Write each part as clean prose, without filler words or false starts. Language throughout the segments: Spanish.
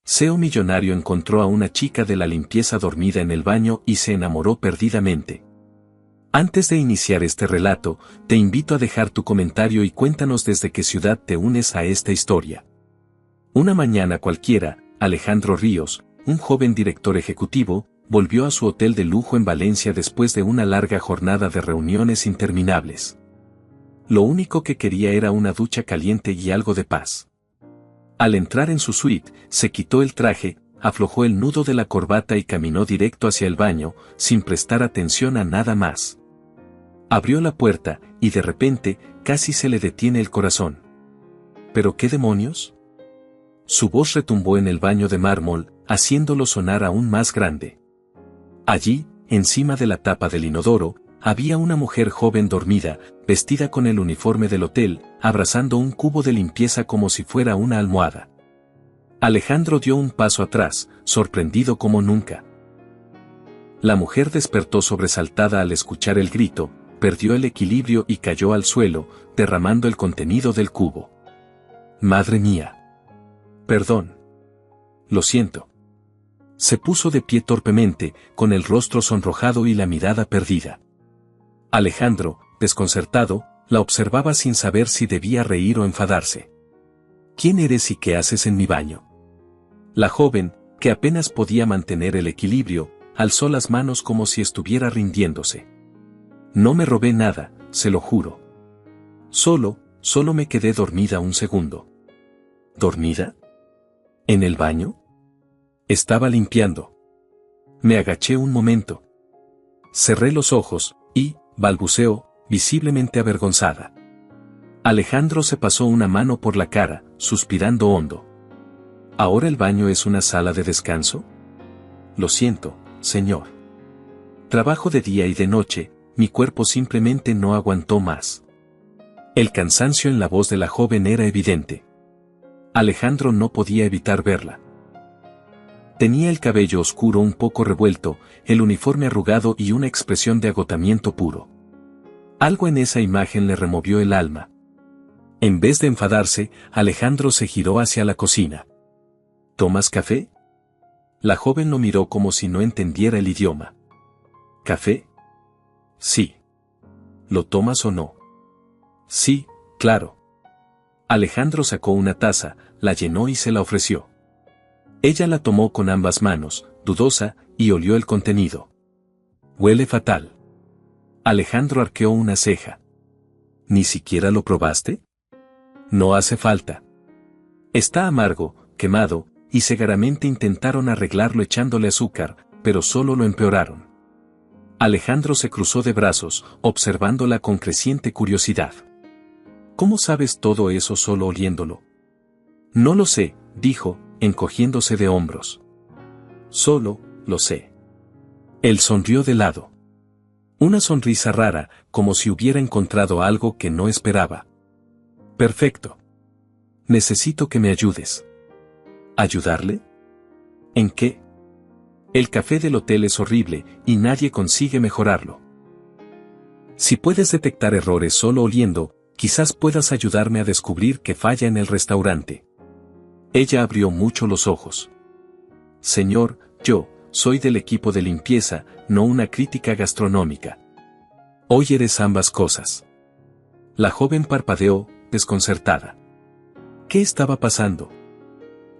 CEO millonario encontró a una chica de la limpieza dormida en el baño y se enamoró perdidamente. Antes de iniciar este relato, te invito a dejar tu comentario y cuéntanos desde qué ciudad te unes a esta historia. Una mañana cualquiera, Alejandro Ríos, un joven director ejecutivo, volvió a su hotel de lujo en Valencia después de una larga jornada de reuniones interminables. Lo único que quería era una ducha caliente y algo de paz. Al entrar en su suite, se quitó el traje, aflojó el nudo de la corbata y caminó directo hacia el baño, sin prestar atención a nada más. Abrió la puerta, y de repente, casi se le detiene el corazón. ¿Pero qué demonios? Su voz retumbó en el baño de mármol, haciéndolo sonar aún más grande. Allí, encima de la tapa del inodoro, había una mujer joven dormida, vestida con el uniforme del hotel, abrazando un cubo de limpieza como si fuera una almohada. Alejandro dio un paso atrás, sorprendido como nunca. La mujer despertó sobresaltada al escuchar el grito, perdió el equilibrio y cayó al suelo, derramando el contenido del cubo. ¡Madre mía! Perdón. Lo siento. Se puso de pie torpemente, con el rostro sonrojado y la mirada perdida. Alejandro, desconcertado, la observaba sin saber si debía reír o enfadarse. ¿Quién eres y qué haces en mi baño? La joven, que apenas podía mantener el equilibrio, alzó las manos como si estuviera rindiéndose. No me robé nada, se lo juro. Solo me quedé dormida un segundo. ¿Dormida? ¿En el baño? Estaba limpiando. Me agaché un momento. Cerré los ojos, y, balbuceó, visiblemente avergonzada. Alejandro se pasó una mano por la cara, suspirando hondo. ¿Ahora el baño es una sala de descanso? Lo siento, señor. Trabajo de día y de noche, mi cuerpo simplemente no aguantó más. El cansancio en la voz de la joven era evidente. Alejandro no podía evitar verla. Tenía el cabello oscuro un poco revuelto, el uniforme arrugado y una expresión de agotamiento puro. Algo en esa imagen le removió el alma. En vez de enfadarse, Alejandro se giró hacia la cocina. ¿Tomas café? La joven lo miró como si no entendiera el idioma. ¿Café? Sí. ¿Lo tomas o no? Sí, claro. Alejandro sacó una taza, la llenó y se la ofreció. Ella la tomó con ambas manos, dudosa, y olió el contenido. Huele fatal. Alejandro arqueó una ceja. ¿Ni siquiera lo probaste? No hace falta. Está amargo, quemado, y segaramente intentaron arreglarlo echándole azúcar, pero solo lo empeoraron. Alejandro se cruzó de brazos, observándola con creciente curiosidad. ¿Cómo sabes todo eso solo oliéndolo? No lo sé, dijo, encogiéndose de hombros. Solo, lo sé. Él sonrió de lado. Una sonrisa rara, como si hubiera encontrado algo que no esperaba. Perfecto. Necesito que me ayudes. ¿Ayudarle? ¿En qué? El café del hotel es horrible, y nadie consigue mejorarlo. Si puedes detectar errores solo oliendo, quizás puedas ayudarme a descubrir qué falla en el restaurante. Ella abrió mucho los ojos. Señor, yo soy del equipo de limpieza, no una crítica gastronómica. Hoy eres ambas cosas. La joven parpadeó, desconcertada. ¿Qué estaba pasando?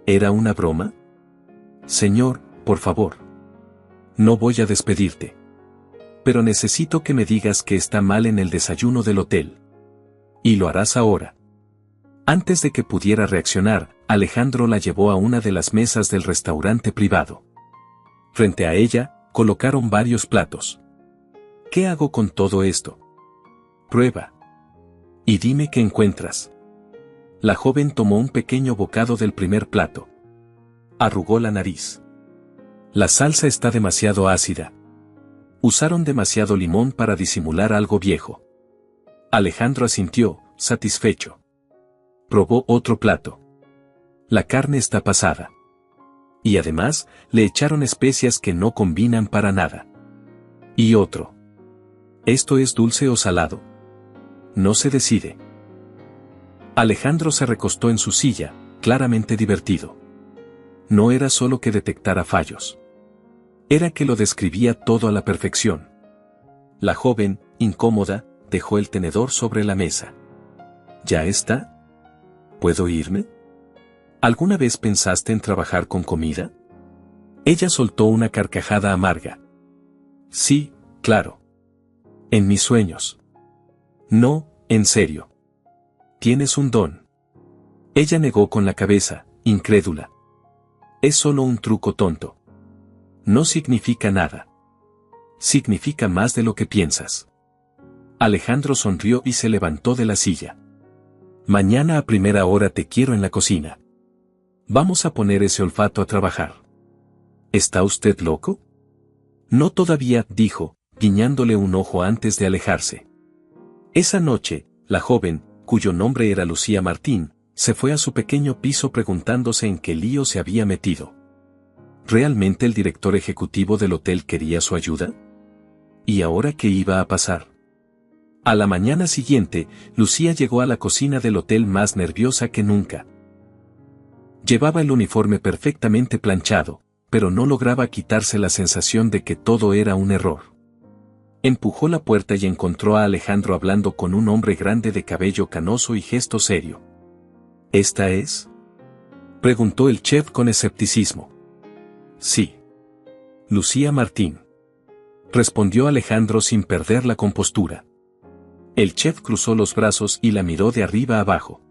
¿Era una broma? Señor, por favor. No voy a despedirte. Pero necesito que me digas qué está mal en el desayuno del hotel. Y lo harás ahora. Antes de que pudiera reaccionar, Alejandro la llevó a una de las mesas del restaurante privado. Frente a ella, colocaron varios platos. ¿Qué hago con todo esto? Prueba. Y dime qué encuentras. La joven tomó un pequeño bocado del primer plato. Arrugó la nariz. La salsa está demasiado ácida. Usaron demasiado limón para disimular algo viejo. Alejandro asintió, satisfecho. Probó otro plato. La carne está pasada. Y además, le echaron especias que no combinan para nada. Y otro. ¿Esto es dulce o salado? No se decide. Alejandro se recostó en su silla, claramente divertido. No era solo que detectara fallos. Era que lo describía todo a la perfección. La joven, incómoda, dejó el tenedor sobre la mesa. ¿Ya está? ¿Puedo irme? ¿Alguna vez pensaste en trabajar con comida? Ella soltó una carcajada amarga. Sí, claro. En mis sueños. No, en serio. Tienes un don. Ella negó con la cabeza, incrédula. Es solo un truco tonto. No significa nada. Significa más de lo que piensas. Alejandro sonrió y se levantó de la silla. Mañana a primera hora te quiero en la cocina. Vamos a poner ese olfato a trabajar. ¿Está usted loco? No todavía, dijo, guiñándole un ojo antes de alejarse. Esa noche, la joven, cuyo nombre era Lucía Martín, se fue a su pequeño piso preguntándose en qué lío se había metido. ¿Realmente el director ejecutivo del hotel quería su ayuda? ¿Y ahora qué iba a pasar? A la mañana siguiente, Lucía llegó a la cocina del hotel más nerviosa que nunca. Llevaba el uniforme perfectamente planchado, pero no lograba quitarse la sensación de que todo era un error. Empujó la puerta y encontró a Alejandro hablando con un hombre grande de cabello canoso y gesto serio. ¿Esta es? Preguntó el chef con escepticismo. Sí. Lucía Martín. Respondió Alejandro sin perder la compostura. El chef cruzó los brazos y la miró de arriba abajo.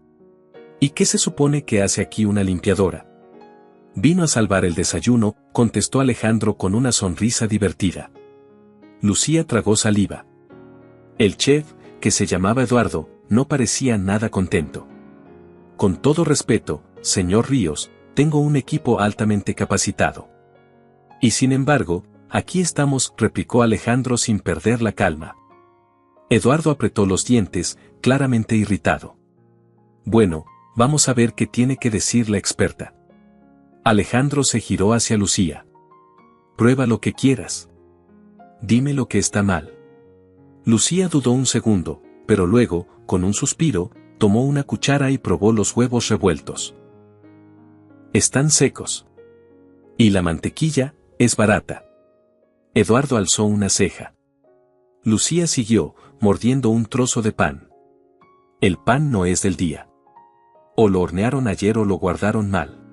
¿Y qué se supone que hace aquí una limpiadora? Vino a salvar el desayuno, contestó Alejandro con una sonrisa divertida. Lucía tragó saliva. El chef, que se llamaba Eduardo, no parecía nada contento. Con todo respeto, señor Ríos, tengo un equipo altamente capacitado. Y sin embargo, aquí estamos, replicó Alejandro sin perder la calma. Eduardo apretó los dientes, claramente irritado. Bueno, vamos a ver qué tiene que decir la experta. Alejandro se giró hacia Lucía. Prueba lo que quieras. Dime lo que está mal. Lucía dudó un segundo, pero luego, con un suspiro, tomó una cuchara y probó los huevos revueltos. Están secos. Y la mantequilla, es barata. Eduardo alzó una ceja. Lucía siguió, mordiendo un trozo de pan. El pan no es del día. O lo hornearon ayer o lo guardaron mal.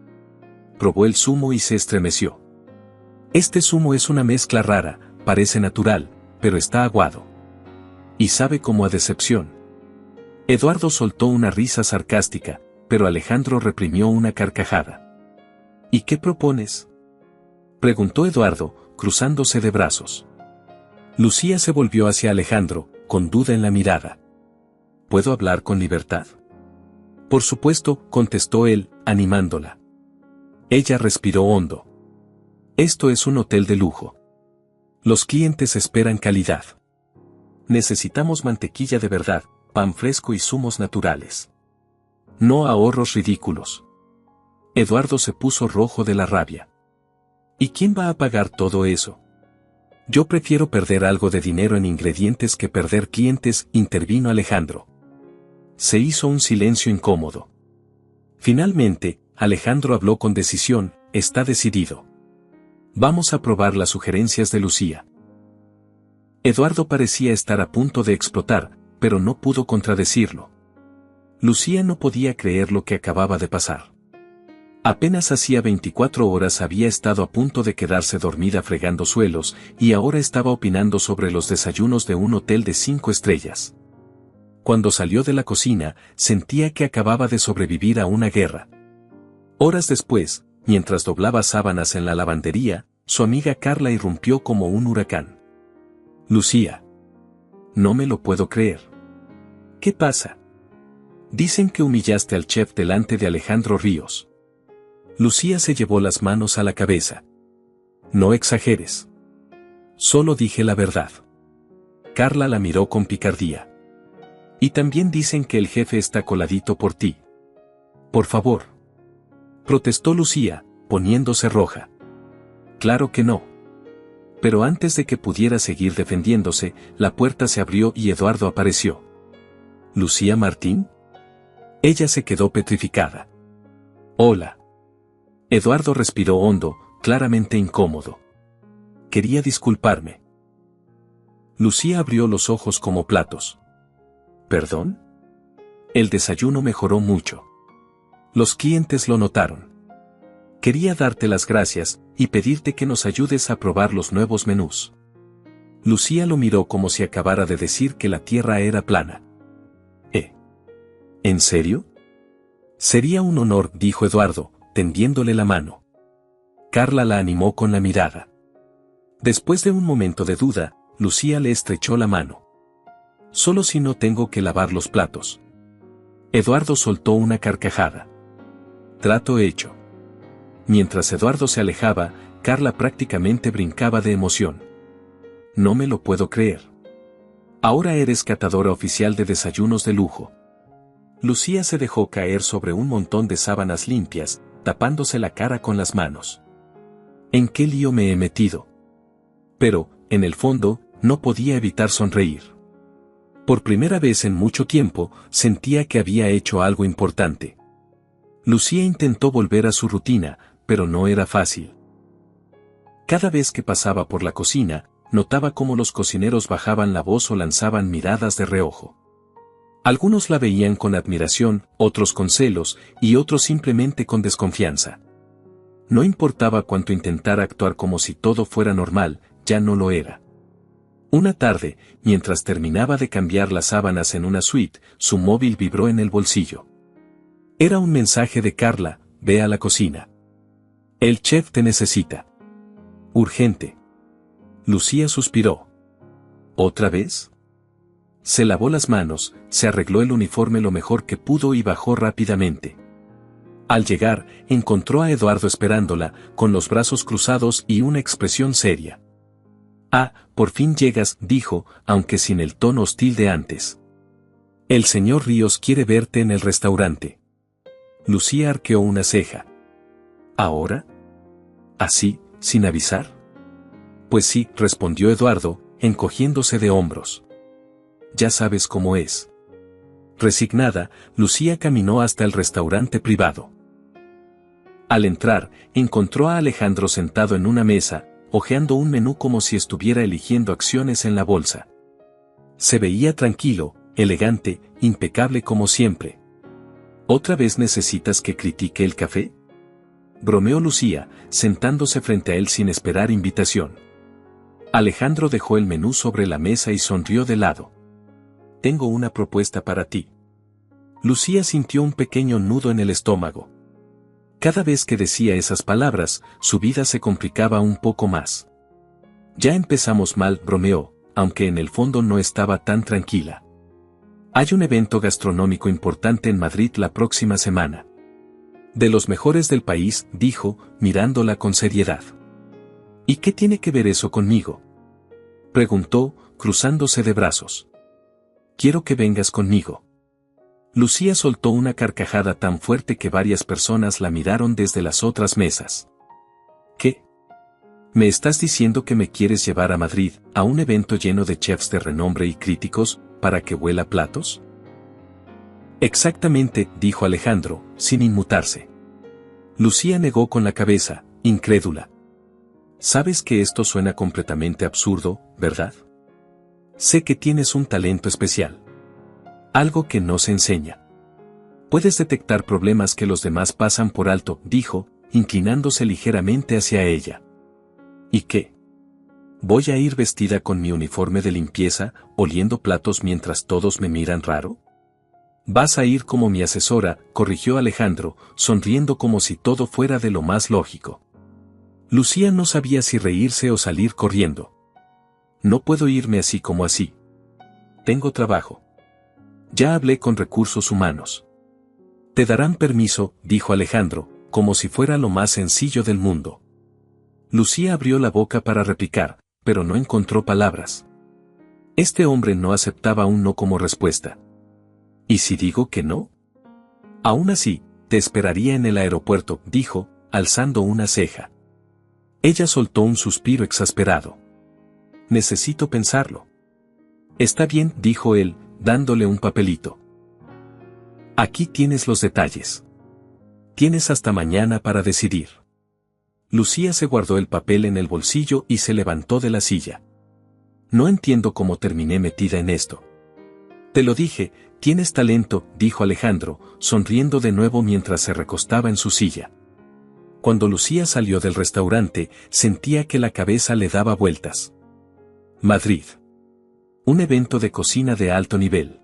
Probó el zumo y se estremeció. Este zumo es una mezcla rara, parece natural, pero está aguado. Y sabe como a decepción. Eduardo soltó una risa sarcástica, pero Alejandro reprimió una carcajada. ¿Y qué propones? Preguntó Eduardo, cruzándose de brazos. Lucía se volvió hacia Alejandro, con duda en la mirada. ¿Puedo hablar con libertad? Por supuesto, contestó él, animándola. Ella respiró hondo. Esto es un hotel de lujo. Los clientes esperan calidad. Necesitamos mantequilla de verdad, pan fresco y zumos naturales. No ahorros ridículos. Eduardo se puso rojo de la rabia. ¿Y quién va a pagar todo eso? Yo prefiero perder algo de dinero en ingredientes que perder clientes, intervino Alejandro. Se hizo un silencio incómodo. Finalmente, Alejandro habló con decisión, está decidido. Vamos a probar las sugerencias de Lucía. Eduardo parecía estar a punto de explotar, pero no pudo contradecirlo. Lucía no podía creer lo que acababa de pasar. Apenas hacía 24 horas había estado a punto de quedarse dormida fregando suelos, y ahora estaba opinando sobre los desayunos de un hotel de 5 estrellas. Cuando salió de la cocina, sentía que acababa de sobrevivir a una guerra. Horas después, mientras doblaba sábanas en la lavandería, su amiga Carla irrumpió como un huracán. Lucía. No me lo puedo creer. ¿Qué pasa? Dicen que humillaste al chef delante de Alejandro Ríos. Lucía se llevó las manos a la cabeza. No exageres. Solo dije la verdad. Carla la miró con picardía. Y también dicen que el jefe está coladito por ti. Por favor. Protestó Lucía, poniéndose roja. Claro que no. Pero antes de que pudiera seguir defendiéndose, la puerta se abrió y Eduardo apareció. ¿Lucía Martín? Ella se quedó petrificada. Hola. Eduardo respiró hondo, claramente incómodo. Quería disculparme. Lucía abrió los ojos como platos. ¿Perdón? El desayuno mejoró mucho. Los clientes lo notaron. Quería darte las gracias y pedirte que nos ayudes a probar los nuevos menús. Lucía lo miró como si acabara de decir que la tierra era plana. ¿En serio? Sería un honor, dijo Eduardo, tendiéndole la mano. Carla la animó con la mirada. Después de un momento de duda, Lucía le estrechó la mano. Solo si no tengo que lavar los platos. Eduardo soltó una carcajada. Trato hecho. Mientras Eduardo se alejaba, Carla prácticamente brincaba de emoción. No me lo puedo creer. Ahora eres catadora oficial de desayunos de lujo. Lucía se dejó caer sobre un montón de sábanas limpias, tapándose la cara con las manos. ¿En qué lío me he metido? Pero, en el fondo, no podía evitar sonreír. Por primera vez en mucho tiempo, sentía que había hecho algo importante. Lucía intentó volver a su rutina, pero no era fácil. Cada vez que pasaba por la cocina, notaba cómo los cocineros bajaban la voz o lanzaban miradas de reojo. Algunos la veían con admiración, otros con celos, y otros simplemente con desconfianza. No importaba cuánto intentara actuar como si todo fuera normal, ya no lo era. Una tarde, mientras terminaba de cambiar las sábanas en una suite, su móvil vibró en el bolsillo. Era un mensaje de Carla: ve a la cocina. El chef te necesita. Urgente. Lucía suspiró. ¿Otra vez? Se lavó las manos, se arregló el uniforme lo mejor que pudo y bajó rápidamente. Al llegar, encontró a Eduardo esperándola, con los brazos cruzados y una expresión seria. Ah, por fin llegas, dijo, aunque sin el tono hostil de antes. El señor Ríos quiere verte en el restaurante. Lucía arqueó una ceja. ¿Ahora? ¿Así, sin avisar? Pues sí, respondió Eduardo, encogiéndose de hombros. Ya sabes cómo es. Resignada, Lucía caminó hasta el restaurante privado. Al entrar, encontró a Alejandro sentado en una mesa, hojeando un menú como si estuviera eligiendo acciones en la bolsa. Se veía tranquilo, elegante, impecable como siempre. ¿Otra vez necesitas que critique el café? Bromeó Lucía, sentándose frente a él sin esperar invitación. Alejandro dejó el menú sobre la mesa y sonrió de lado. Tengo una propuesta para ti. Lucía sintió un pequeño nudo en el estómago. Cada vez que decía esas palabras, su vida se complicaba un poco más. Ya empezamos mal, bromeó, aunque en el fondo no estaba tan tranquila. Hay un evento gastronómico importante en Madrid la próxima semana. De los mejores del país, dijo, mirándola con seriedad. ¿Y qué tiene que ver eso conmigo? Preguntó, cruzándose de brazos. Quiero que vengas conmigo. Lucía soltó una carcajada tan fuerte que varias personas la miraron desde las otras mesas. ¿Qué? ¿Me estás diciendo que me quieres llevar a Madrid, a un evento lleno de chefs de renombre y críticos, para que huela platos? Exactamente, dijo Alejandro, sin inmutarse. Lucía negó con la cabeza, incrédula. Sabes que esto suena completamente absurdo, ¿verdad? Sé que tienes un talento especial. Algo que no se enseña. Puedes detectar problemas que los demás pasan por alto, dijo, inclinándose ligeramente hacia ella. ¿Y qué? ¿Voy a ir vestida con mi uniforme de limpieza, oliendo platos mientras todos me miran raro? Vas a ir como mi asesora, corrigió Alejandro, sonriendo como si todo fuera de lo más lógico. Lucía no sabía si reírse o salir corriendo. No puedo irme así como así. Tengo trabajo. Ya hablé con recursos humanos. Te darán permiso, dijo Alejandro, como si fuera lo más sencillo del mundo. Lucía abrió la boca para replicar, pero no encontró palabras. Este hombre no aceptaba un no como respuesta. ¿Y si digo que no? Aún así, te esperaría en el aeropuerto, dijo, alzando una ceja. Ella soltó un suspiro exasperado. Necesito pensarlo. Está bien, dijo él, dándole un papelito. Aquí tienes los detalles. Tienes hasta mañana para decidir. Lucía se guardó el papel en el bolsillo y se levantó de la silla. No entiendo cómo terminé metida en esto. Te lo dije, tienes talento, dijo Alejandro, sonriendo de nuevo mientras se recostaba en su silla. Cuando Lucía salió del restaurante, sentía que la cabeza le daba vueltas. Madrid. Un evento de cocina de alto nivel.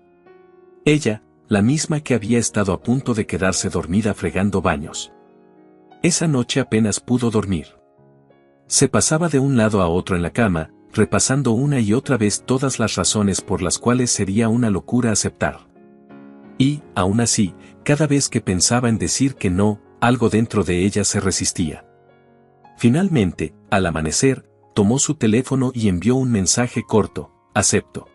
Ella, la misma que había estado a punto de quedarse dormida fregando baños. Esa noche apenas pudo dormir. Se pasaba de un lado a otro en la cama, repasando una y otra vez todas las razones por las cuales sería una locura aceptar. Y, aún así, cada vez que pensaba en decir que no, algo dentro de ella se resistía. Finalmente, al amanecer, tomó su teléfono y envió un mensaje corto: acepto.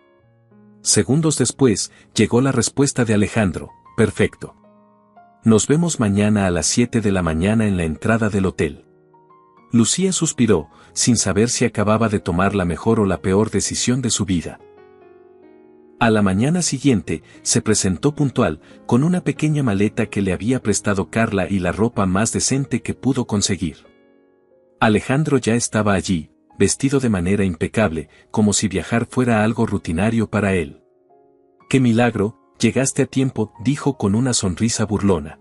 Segundos después, llegó la respuesta de Alejandro: perfecto. Nos vemos mañana a las 7 de la mañana en la entrada del hotel. Lucía suspiró, sin saber si acababa de tomar la mejor o la peor decisión de su vida. A la mañana siguiente, se presentó puntual, con una pequeña maleta que le había prestado Carla y la ropa más decente que pudo conseguir. Alejandro ya estaba allí, vestido de manera impecable, como si viajar fuera algo rutinario para él. ¡Qué milagro! Llegaste a tiempo, dijo con una sonrisa burlona.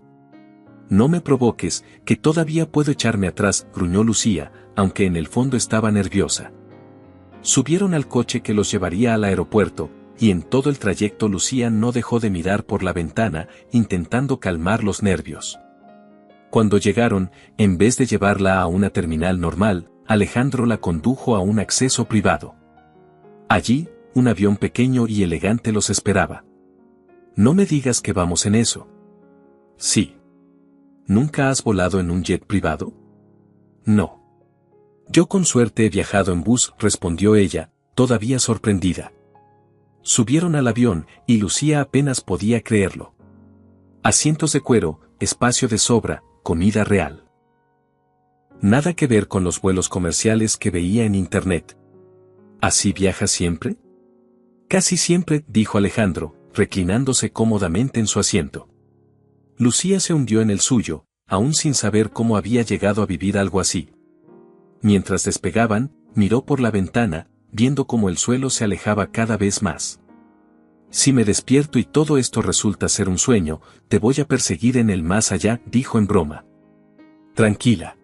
No me provoques, que todavía puedo echarme atrás, gruñó Lucía, aunque en el fondo estaba nerviosa. Subieron al coche que los llevaría al aeropuerto, y en todo el trayecto Lucía no dejó de mirar por la ventana, intentando calmar los nervios. Cuando llegaron, en vez de llevarla a una terminal normal, Alejandro la condujo a un acceso privado. Allí, un avión pequeño y elegante los esperaba. No me digas que vamos en eso. Sí. ¿Nunca has volado en un jet privado? No. Yo con suerte he viajado en bus, respondió ella, todavía sorprendida. Subieron al avión, y Lucía apenas podía creerlo. Asientos de cuero, espacio de sobra, comida real. Nada que ver con los vuelos comerciales que veía en internet. ¿Así viajas siempre? Casi siempre, dijo Alejandro, reclinándose cómodamente en su asiento. Lucía se hundió en el suyo, aún sin saber cómo había llegado a vivir algo así. Mientras despegaban, miró por la ventana, viendo cómo el suelo se alejaba cada vez más. Si me despierto y todo esto resulta ser un sueño, te voy a perseguir en el más allá, dijo en broma. Tranquila.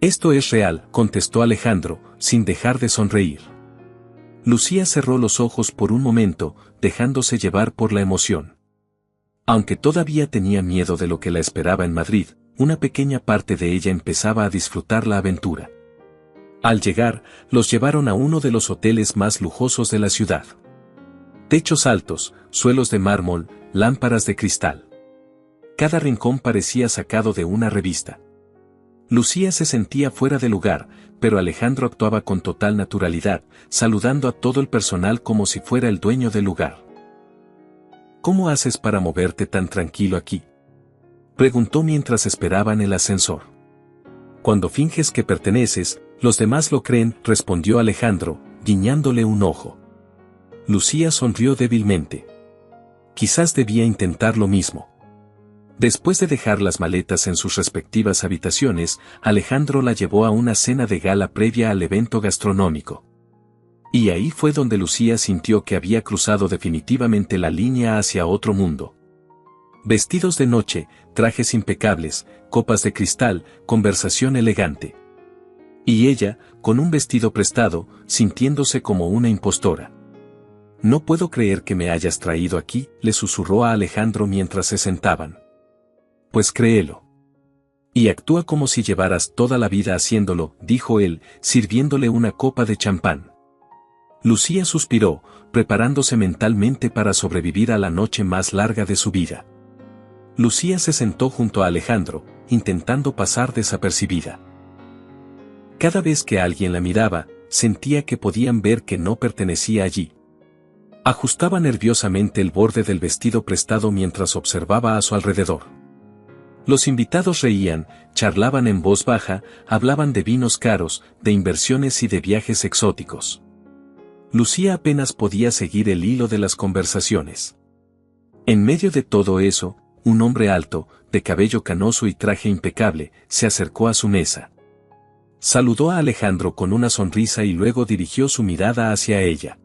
Esto es real, contestó Alejandro, sin dejar de sonreír. Lucía cerró los ojos por un momento, dejándose llevar por la emoción. Aunque todavía tenía miedo de lo que la esperaba en Madrid, una pequeña parte de ella empezaba a disfrutar la aventura. Al llegar, los llevaron a uno de los hoteles más lujosos de la ciudad. Techos altos, suelos de mármol, lámparas de cristal. Cada rincón parecía sacado de una revista. Lucía se sentía fuera de lugar, pero Alejandro actuaba con total naturalidad, saludando a todo el personal como si fuera el dueño del lugar. ¿Cómo haces para moverte tan tranquilo aquí?, preguntó mientras esperaban el ascensor. Cuando finges que perteneces, los demás lo creen, respondió Alejandro, guiñándole un ojo. Lucía sonrió débilmente. Quizás debía intentar lo mismo. Después de dejar las maletas en sus respectivas habitaciones, Alejandro la llevó a una cena de gala previa al evento gastronómico. Y ahí fue donde Lucía sintió que había cruzado definitivamente la línea hacia otro mundo. Vestidos de noche, trajes impecables, copas de cristal, conversación elegante. Y ella, con un vestido prestado, sintiéndose como una impostora. No puedo creer que me hayas traído aquí, le susurró a Alejandro mientras se sentaban. Pues créelo. Y actúa como si llevaras toda la vida haciéndolo, dijo él, sirviéndole una copa de champán. Lucía suspiró, preparándose mentalmente para sobrevivir a la noche más larga de su vida. Lucía se sentó junto a Alejandro, intentando pasar desapercibida. Cada vez que alguien la miraba, sentía que podían ver que no pertenecía allí. Ajustaba nerviosamente el borde del vestido prestado mientras observaba a su alrededor. Los invitados reían, charlaban en voz baja, hablaban de vinos caros, de inversiones y de viajes exóticos. Lucía apenas podía seguir el hilo de las conversaciones. En medio de todo eso, un hombre alto, de cabello canoso y traje impecable, se acercó a su mesa. Saludó a Alejandro con una sonrisa y luego dirigió su mirada hacia ella.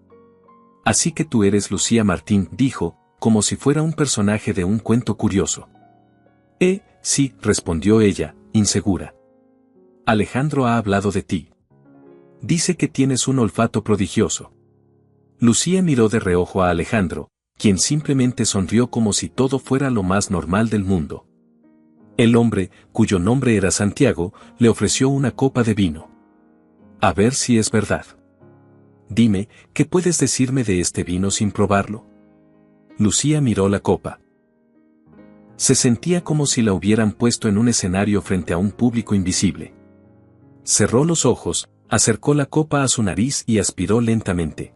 «Así que tú eres Lucía Martín», dijo, como si fuera un personaje de un cuento curioso. Sí», respondió ella, insegura. «Alejandro ha hablado de ti. Dice que tienes un olfato prodigioso». Lucía miró de reojo a Alejandro, quien simplemente sonrió como si todo fuera lo más normal del mundo. El hombre, cuyo nombre era Santiago, le ofreció una copa de vino. «A ver si es verdad. Dime, ¿qué puedes decirme de este vino sin probarlo?» Lucía miró la copa. Se sentía como si la hubieran puesto en un escenario frente a un público invisible. Cerró los ojos, acercó la copa a su nariz y aspiró lentamente.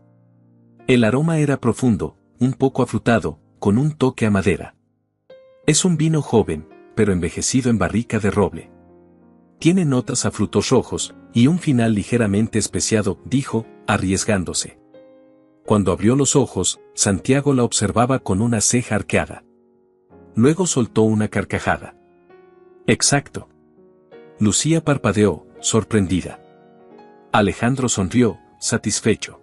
El aroma era profundo, un poco afrutado, con un toque a madera. Es un vino joven, pero envejecido en barrica de roble. Tiene notas a frutos rojos, y un final ligeramente especiado, dijo, arriesgándose. Cuando abrió los ojos, Santiago la observaba con una ceja arqueada. Luego soltó una carcajada. «Exacto». Lucía parpadeó, sorprendida. Alejandro sonrió, satisfecho.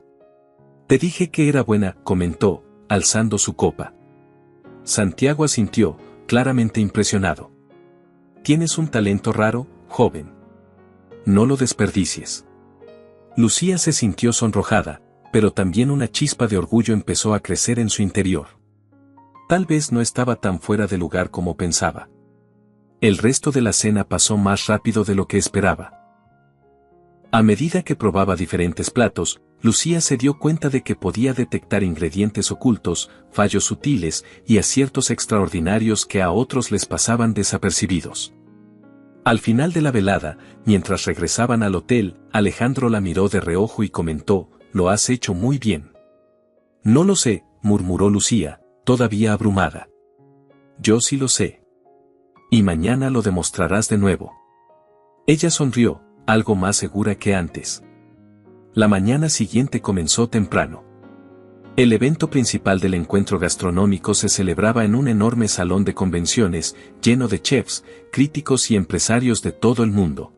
«Te dije que era buena», comentó, alzando su copa. Santiago asintió, claramente impresionado. «Tienes un talento raro, joven. No lo desperdicies». Lucía se sintió sonrojada, pero también una chispa de orgullo empezó a crecer en su interior. Tal vez no estaba tan fuera de lugar como pensaba. El resto de la cena pasó más rápido de lo que esperaba. A medida que probaba diferentes platos, Lucía se dio cuenta de que podía detectar ingredientes ocultos, fallos sutiles y aciertos extraordinarios que a otros les pasaban desapercibidos. Al final de la velada, mientras regresaban al hotel, Alejandro la miró de reojo y comentó, «Lo has hecho muy bien». «No lo sé», murmuró Lucía, todavía abrumada. «Yo sí lo sé. Y mañana lo demostrarás de nuevo». Ella sonrió, algo más segura que antes. La mañana siguiente comenzó temprano. El evento principal del encuentro gastronómico se celebraba en un enorme salón de convenciones, lleno de chefs, críticos y empresarios de todo el mundo.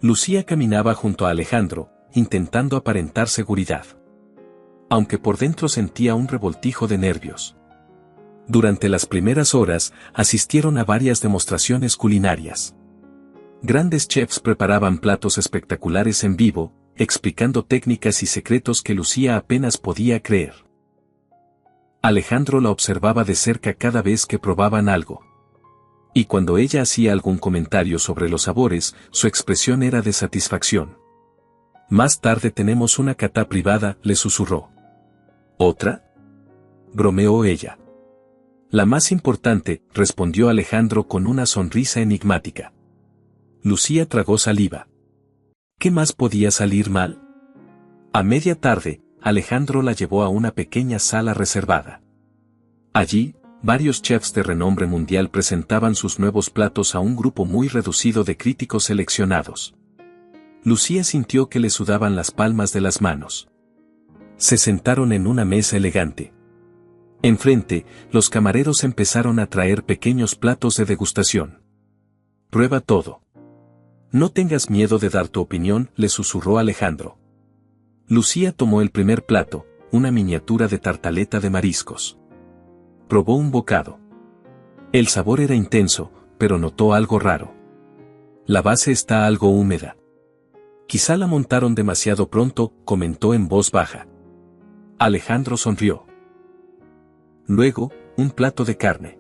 Lucía caminaba junto a Alejandro, intentando aparentar seguridad. Aunque por dentro sentía un revoltijo de nervios. Durante las primeras horas, asistieron a varias demostraciones culinarias. Grandes chefs preparaban platos espectaculares en vivo, explicando técnicas y secretos que Lucía apenas podía creer. Alejandro la observaba de cerca cada vez que probaban algo. Y cuando ella hacía algún comentario sobre los sabores, su expresión era de satisfacción. «Más tarde tenemos una cata privada», le susurró. «¿Otra?», bromeó ella. «La más importante», respondió Alejandro con una sonrisa enigmática. Lucía tragó saliva. ¿Qué más podía salir mal? A media tarde, Alejandro la llevó a una pequeña sala reservada. Allí, varios chefs de renombre mundial presentaban sus nuevos platos a un grupo muy reducido de críticos seleccionados. Lucía sintió que le sudaban las palmas de las manos. Se sentaron en una mesa elegante. Enfrente, los camareros empezaron a traer pequeños platos de degustación. «Prueba todo. No tengas miedo de dar tu opinión», le susurró Alejandro. Lucía tomó el primer plato, una miniatura de tartaleta de mariscos. Probó un bocado. El sabor era intenso, pero notó algo raro. La base está algo húmeda. «Quizá la montaron demasiado pronto», comentó en voz baja. Alejandro sonrió. Luego, un plato de carne.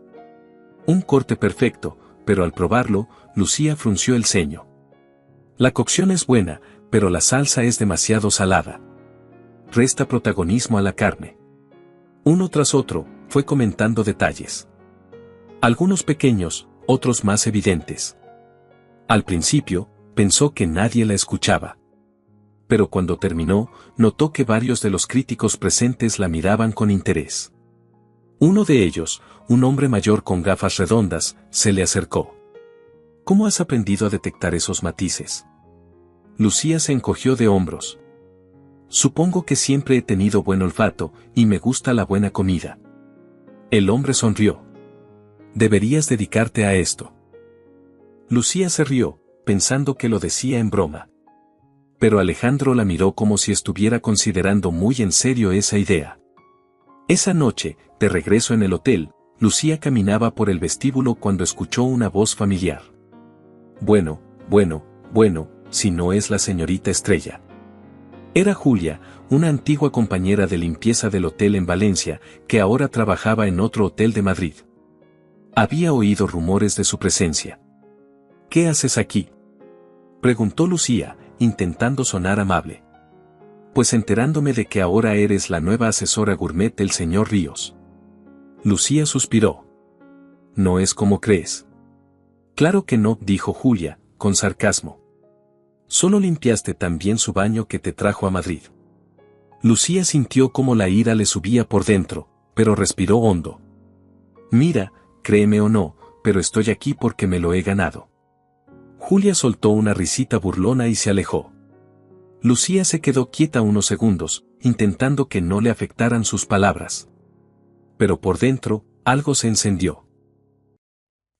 Un corte perfecto, pero al probarlo, Lucía frunció el ceño. «La cocción es buena, pero la salsa es demasiado salada. Resta protagonismo a la carne». Uno tras otro, fue comentando detalles. Algunos pequeños, otros más evidentes. Al principio, pensó que nadie la escuchaba. Pero cuando terminó, notó que varios de los críticos presentes la miraban con interés. Uno de ellos, un hombre mayor con gafas redondas, se le acercó. «¿Cómo has aprendido a detectar esos matices?». Lucía se encogió de hombros. «Supongo que siempre he tenido buen olfato, y me gusta la buena comida». El hombre sonrió. Deberías dedicarte a esto. Lucía se rió, pensando que lo decía en broma. Pero Alejandro la miró como si estuviera considerando muy en serio esa idea. Esa noche, de regreso en el hotel, Lucía caminaba por el vestíbulo cuando escuchó una voz familiar. Bueno, si no es la señorita Estrella. Era Julia, una antigua compañera de limpieza del hotel en Valencia, que ahora trabajaba en otro hotel de Madrid. Había oído rumores de su presencia. ¿Qué haces aquí?, preguntó Lucía, intentando sonar amable. Pues enterándome de que ahora eres la nueva asesora gourmet del señor Ríos. Lucía suspiró. No es como crees. Claro que no, dijo Julia, con sarcasmo. Solo limpiaste tan bien su baño que te trajo a Madrid. Lucía sintió como la ira le subía por dentro, pero respiró hondo. Mira, créeme o no, pero estoy aquí porque me lo he ganado. Julia soltó una risita burlona y se alejó. Lucía se quedó quieta unos segundos, intentando que no le afectaran sus palabras. Pero por dentro, algo se encendió.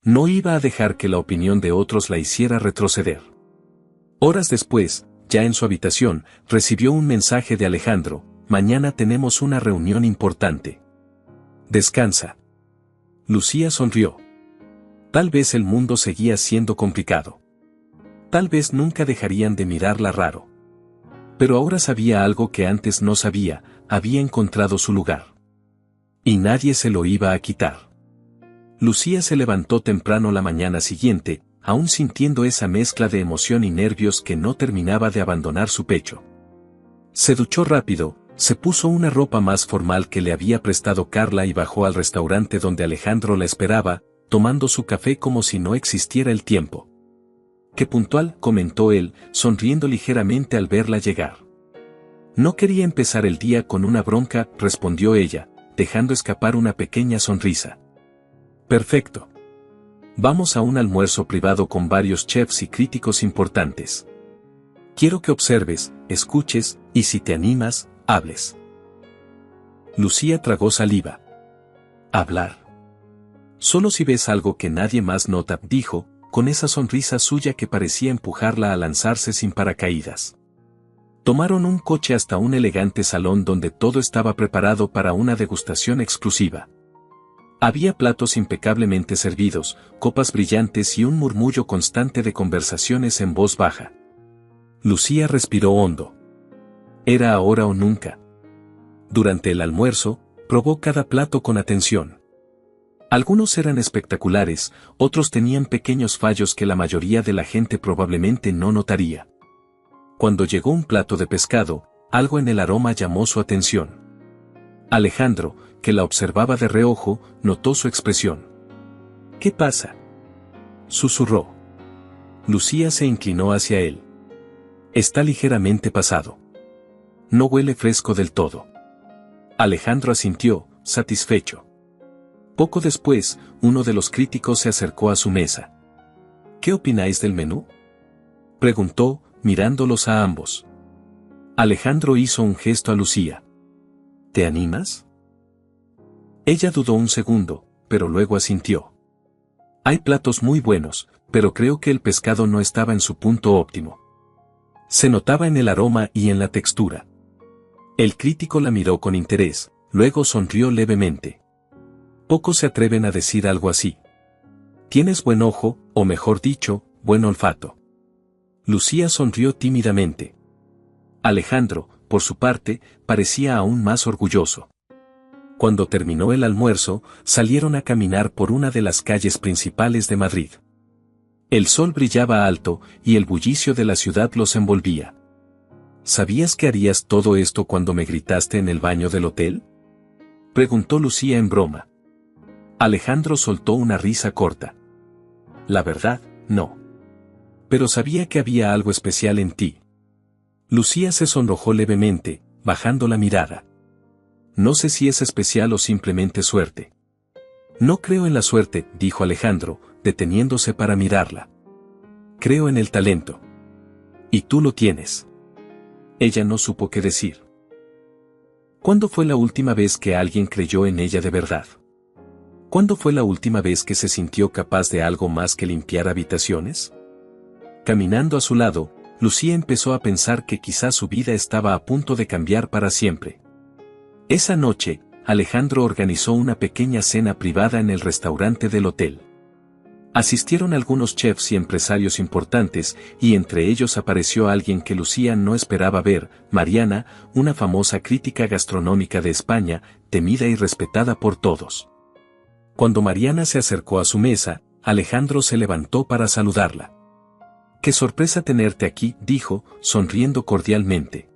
No iba a dejar que la opinión de otros la hiciera retroceder. Horas después, ya en su habitación, recibió un mensaje de Alejandro: mañana tenemos una reunión importante. Descansa. Lucía sonrió. Tal vez el mundo seguía siendo complicado. Tal vez nunca dejarían de mirarla raro. Pero ahora sabía algo que antes no sabía: había encontrado su lugar. Y nadie se lo iba a quitar. Lucía se levantó temprano la mañana siguiente, aún sintiendo esa mezcla de emoción y nervios que no terminaba de abandonar su pecho. Se duchó rápido, se puso una ropa más formal que le había prestado Carla y bajó al restaurante donde Alejandro la esperaba, tomando su café como si no existiera el tiempo. «Qué puntual», comentó él, sonriendo ligeramente al verla llegar. «No quería empezar el día con una bronca», respondió ella, dejando escapar una pequeña sonrisa. «Perfecto. Vamos a un almuerzo privado con varios chefs y críticos importantes. Quiero que observes, escuches, y si te animas, hables». Lucía tragó saliva. «¿Hablar? Solo si ves algo que nadie más nota», dijo, con esa sonrisa suya que parecía empujarla a lanzarse sin paracaídas. Tomaron un coche hasta un elegante salón donde todo estaba preparado para una degustación exclusiva. Había platos impecablemente servidos, copas brillantes y un murmullo constante de conversaciones en voz baja. Lucía respiró hondo. Era ahora o nunca. Durante el almuerzo, probó cada plato con atención. Algunos eran espectaculares, otros tenían pequeños fallos que la mayoría de la gente probablemente no notaría. Cuando llegó un plato de pescado, algo en el aroma llamó su atención. Alejandro, que la observaba de reojo, notó su expresión. «¿Qué pasa?», susurró. Lucía se inclinó hacia él. «Está ligeramente pasado. No huele fresco del todo». Alejandro asintió, satisfecho. Poco después, uno de los críticos se acercó a su mesa. «¿Qué opináis del menú?», preguntó, mirándolos a ambos. Alejandro hizo un gesto a Lucía. «¿Te animas?». Ella dudó un segundo, pero luego asintió. «Hay platos muy buenos, pero creo que el pescado no estaba en su punto óptimo. Se notaba en el aroma y en la textura». El crítico la miró con interés, luego sonrió levemente. Pocos se atreven a decir algo así. «Tienes buen ojo, o mejor dicho, buen olfato». Lucía sonrió tímidamente. Alejandro, por su parte, parecía aún más orgulloso. Cuando terminó el almuerzo, salieron a caminar por una de las calles principales de Madrid. El sol brillaba alto, y el bullicio de la ciudad los envolvía. «¿Sabías que harías todo esto cuando me gritaste en el baño del hotel?», preguntó Lucía en broma. Alejandro soltó una risa corta. «La verdad, no. Pero sabía que había algo especial en ti». Lucía se sonrojó levemente, bajando la mirada. «No sé si es especial o simplemente suerte». «No creo en la suerte», dijo Alejandro, deteniéndose para mirarla. «Creo en el talento. Y tú lo tienes». Ella no supo qué decir. ¿Cuándo fue la última vez que alguien creyó en ella de verdad? ¿Cuándo fue la última vez que se sintió capaz de algo más que limpiar habitaciones? Caminando a su lado, Lucía empezó a pensar que quizás su vida estaba a punto de cambiar para siempre. Esa noche, Alejandro organizó una pequeña cena privada en el restaurante del hotel. Asistieron algunos chefs y empresarios importantes, y entre ellos apareció alguien que Lucía no esperaba ver, Mariana, una famosa crítica gastronómica de España, temida y respetada por todos. Cuando Mariana se acercó a su mesa, Alejandro se levantó para saludarla. «Qué sorpresa tenerte aquí», dijo, sonriendo cordialmente.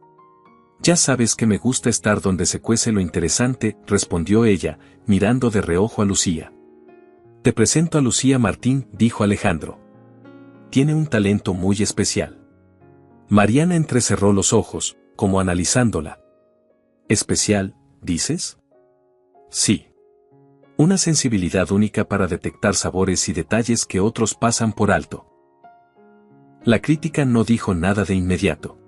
«Ya sabes que me gusta estar donde se cuece lo interesante», respondió ella, mirando de reojo a Lucía. «Te presento a Lucía Martín», dijo Alejandro. «Tiene un talento muy especial». Mariana entrecerró los ojos, como analizándola. «¿Especial, dices?» «Sí. Una sensibilidad única para detectar sabores y detalles que otros pasan por alto». La crítica no dijo nada de inmediato.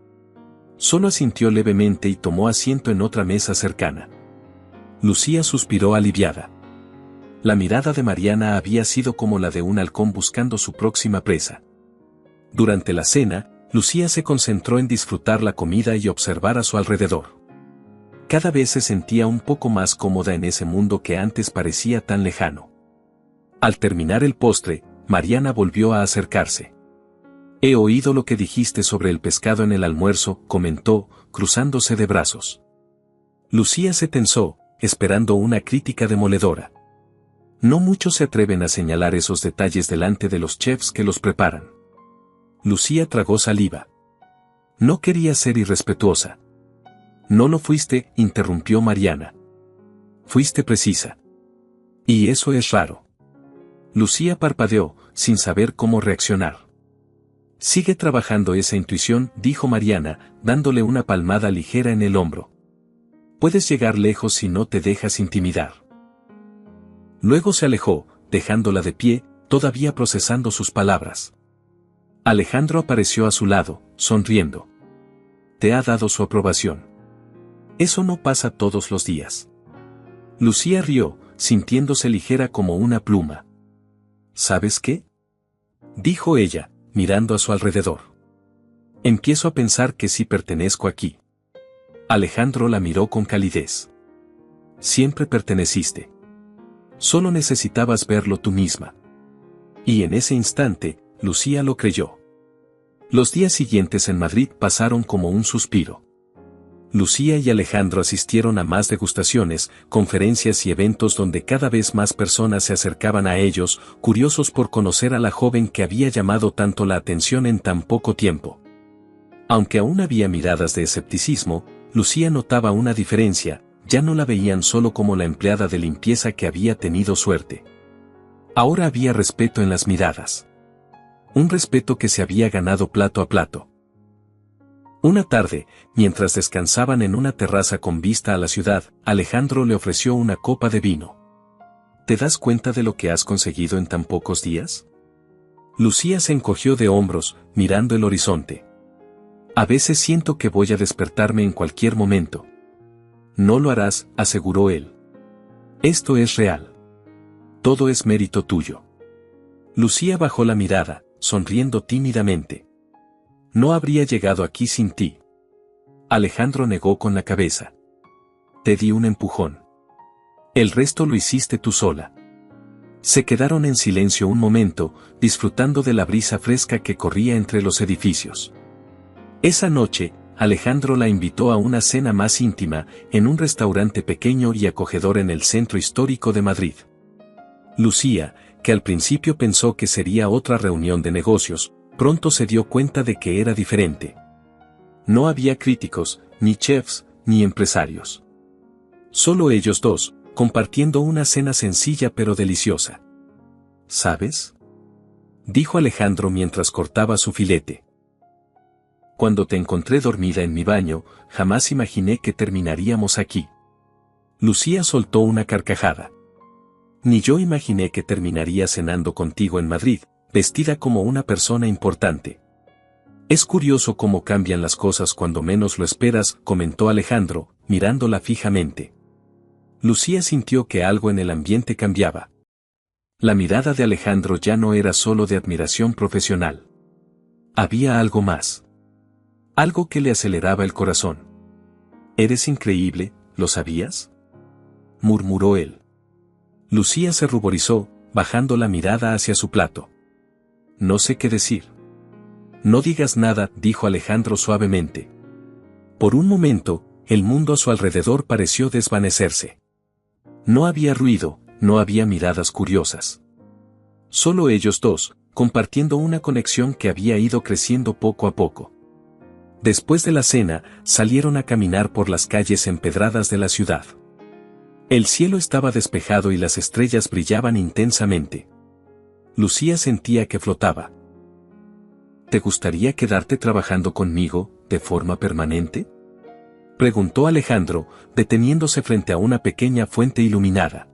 Solo asintió levemente y tomó asiento en otra mesa cercana. Lucía suspiró aliviada. La mirada de Mariana había sido como la de un halcón buscando su próxima presa. Durante la cena, Lucía se concentró en disfrutar la comida y observar a su alrededor. Cada vez se sentía un poco más cómoda en ese mundo que antes parecía tan lejano. Al terminar el postre, Mariana volvió a acercarse. «He oído lo que dijiste sobre el pescado en el almuerzo», comentó, cruzándose de brazos. Lucía se tensó, esperando una crítica demoledora. No muchos se atreven a señalar esos detalles delante de los chefs que los preparan. Lucía tragó saliva. No quería ser irrespetuosa. «No lo fuiste», interrumpió Mariana. «Fuiste precisa. Y eso es raro». Lucía parpadeó, sin saber cómo reaccionar. «Sigue trabajando esa intuición», dijo Mariana, dándole una palmada ligera en el hombro. «Puedes llegar lejos si no te dejas intimidar». Luego se alejó, dejándola de pie, todavía procesando sus palabras. Alejandro apareció a su lado, sonriendo. «Te ha dado su aprobación. Eso no pasa todos los días». Lucía rió, sintiéndose ligera como una pluma. «¿Sabes qué?», dijo ella, mirando a su alrededor. «Empiezo a pensar que sí pertenezco aquí». Alejandro la miró con calidez. «Siempre perteneciste. Solo necesitabas verlo tú misma». Y en ese instante, Lucía lo creyó. Los días siguientes en Madrid pasaron como un suspiro. Lucía y Alejandro asistieron a más degustaciones, conferencias y eventos donde cada vez más personas se acercaban a ellos, curiosos por conocer a la joven que había llamado tanto la atención en tan poco tiempo. Aunque aún había miradas de escepticismo, Lucía notaba una diferencia, ya no la veían solo como la empleada de limpieza que había tenido suerte. Ahora había respeto en las miradas. Un respeto que se había ganado plato a plato. Una tarde, mientras descansaban en una terraza con vista a la ciudad, Alejandro le ofreció una copa de vino. ¿Te das cuenta de lo que has conseguido en tan pocos días? Lucía se encogió de hombros, mirando el horizonte. «A veces siento que voy a despertarme en cualquier momento». «No lo harás», aseguró él. «Esto es real. Todo es mérito tuyo». Lucía bajó la mirada, sonriendo tímidamente. «No habría llegado aquí sin ti». Alejandro negó con la cabeza. «Te di un empujón. El resto lo hiciste tú sola». Se quedaron en silencio un momento, disfrutando de la brisa fresca que corría entre los edificios. Esa noche, Alejandro la invitó a una cena más íntima, en un restaurante pequeño y acogedor en el centro histórico de Madrid. Lucía, que al principio pensó que sería otra reunión de negocios, pronto se dio cuenta de que era diferente. No había críticos, ni chefs, ni empresarios. Solo ellos dos, compartiendo una cena sencilla pero deliciosa. ¿Sabes?, dijo Alejandro mientras cortaba su filete. «Cuando te encontré dormida en mi baño, jamás imaginé que terminaríamos aquí». Lucía soltó una carcajada. «Ni yo imaginé que terminaría cenando contigo en Madrid, vestida como una persona importante». «Es curioso cómo cambian las cosas cuando menos lo esperas», comentó Alejandro, mirándola fijamente. Lucía sintió que algo en el ambiente cambiaba. La mirada de Alejandro ya no era solo de admiración profesional. Había algo más. Algo que le aceleraba el corazón. «Eres increíble, ¿lo sabías?», murmuró él. Lucía se ruborizó, bajando la mirada hacia su plato. «No sé qué decir». «No digas nada», dijo Alejandro suavemente. Por un momento, el mundo a su alrededor pareció desvanecerse. No había ruido, no había miradas curiosas. Solo ellos dos, compartiendo una conexión que había ido creciendo poco a poco. Después de la cena, salieron a caminar por las calles empedradas de la ciudad. El cielo estaba despejado y las estrellas brillaban intensamente. Lucía sentía que flotaba. «¿Te gustaría quedarte trabajando conmigo, de forma permanente?», preguntó Alejandro, deteniéndose frente a una pequeña fuente iluminada.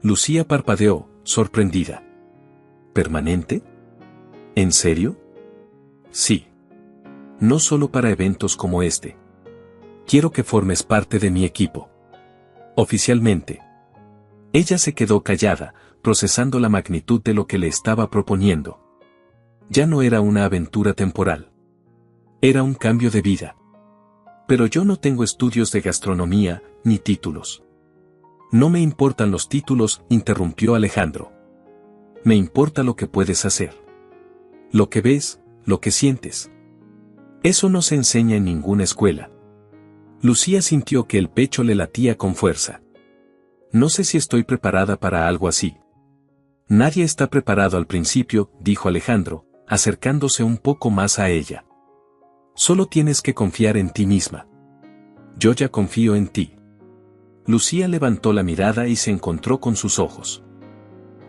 Lucía parpadeó, sorprendida. «¿Permanente? ¿En serio?». «Sí. No solo para eventos como este. Quiero que formes parte de mi equipo. Oficialmente». Ella se quedó callada, procesando la magnitud de lo que le estaba proponiendo. Ya no era una aventura temporal. Era un cambio de vida. «Pero yo no tengo estudios de gastronomía, ni títulos». «No me importan los títulos», interrumpió Alejandro. «Me importa lo que puedes hacer. Lo que ves, lo que sientes. Eso no se enseña en ninguna escuela». Lucía sintió que el pecho le latía con fuerza. «No sé si estoy preparada para algo así». «Nadie está preparado al principio», dijo Alejandro, acercándose un poco más a ella. «Solo tienes que confiar en ti misma». «Yo ya confío en ti». Lucía levantó la mirada y se encontró con sus ojos.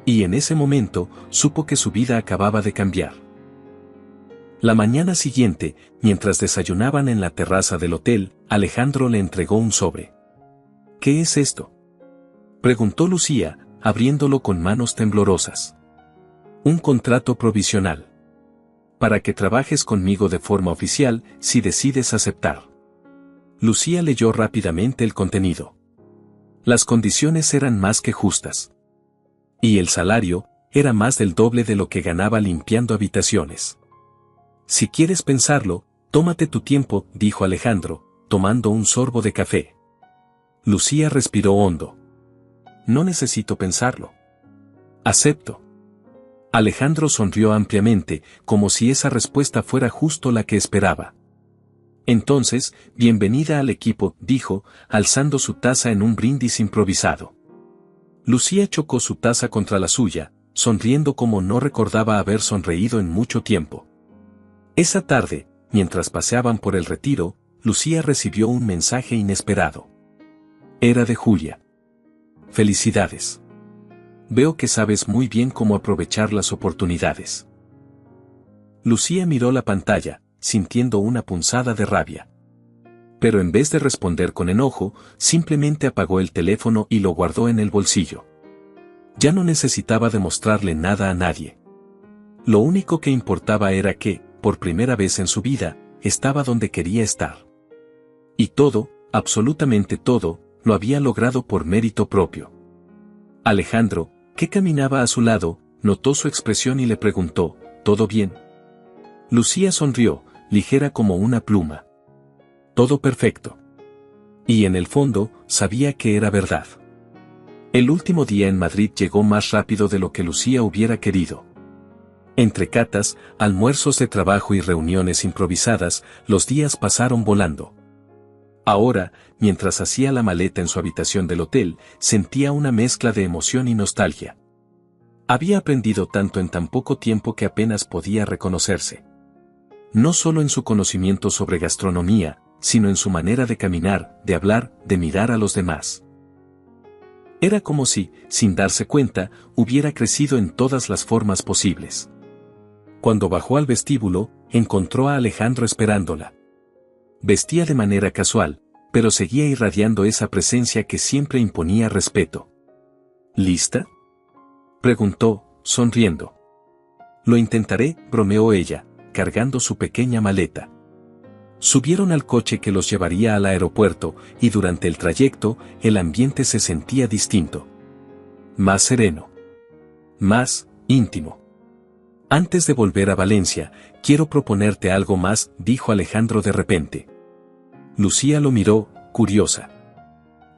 Y en ese momento, supo que su vida acababa de cambiar. La mañana siguiente, mientras desayunaban en la terraza del hotel, Alejandro le entregó un sobre. «¿Qué es esto?», preguntó Lucía, abriéndolo con manos temblorosas. «Un contrato provisional. Para que trabajes conmigo de forma oficial, si decides aceptar». Lucía leyó rápidamente el contenido. Las condiciones eran más que justas. Y el salario era más del doble de lo que ganaba limpiando habitaciones. «Si quieres pensarlo, tómate tu tiempo», dijo Alejandro, tomando un sorbo de café. Lucía respiró hondo. «No necesito pensarlo. Acepto». Alejandro sonrió ampliamente, como si esa respuesta fuera justo la que esperaba. «Entonces, bienvenida al equipo», dijo, alzando su taza en un brindis improvisado. Lucía chocó su taza contra la suya, sonriendo como no recordaba haber sonreído en mucho tiempo. Esa tarde, mientras paseaban por el retiro, Lucía recibió un mensaje inesperado. Era de Julia. «Felicidades. Veo que sabes muy bien cómo aprovechar las oportunidades». Lucía miró la pantalla, sintiendo una punzada de rabia. Pero en vez de responder con enojo, simplemente apagó el teléfono y lo guardó en el bolsillo. Ya no necesitaba demostrarle nada a nadie. Lo único que importaba era que, por primera vez en su vida, estaba donde quería estar. Y todo, absolutamente todo, lo había logrado por mérito propio. Alejandro, que caminaba a su lado, notó su expresión y le preguntó, «¿Todo bien?». Lucía sonrió, ligera como una pluma. «Todo perfecto». Y en el fondo, sabía que era verdad. El último día en Madrid llegó más rápido de lo que Lucía hubiera querido. Entre catas, almuerzos de trabajo y reuniones improvisadas, los días pasaron volando. Ahora, mientras hacía la maleta en su habitación del hotel, sentía una mezcla de emoción y nostalgia. Había aprendido tanto en tan poco tiempo que apenas podía reconocerse. No solo en su conocimiento sobre gastronomía, sino en su manera de caminar, de hablar, de mirar a los demás. Era como si, sin darse cuenta, hubiera crecido en todas las formas posibles. Cuando bajó al vestíbulo, encontró a Alejandro esperándola. Vestía de manera casual, pero seguía irradiando esa presencia que siempre imponía respeto. «¿Lista?», preguntó, sonriendo. «Lo intentaré», bromeó ella, cargando su pequeña maleta. Subieron al coche que los llevaría al aeropuerto, y durante el trayecto, el ambiente se sentía distinto. Más sereno. más íntimo. Antes de volver a Valencia, quiero proponerte algo más, dijo Alejandro de repente. Lucía lo miró, curiosa.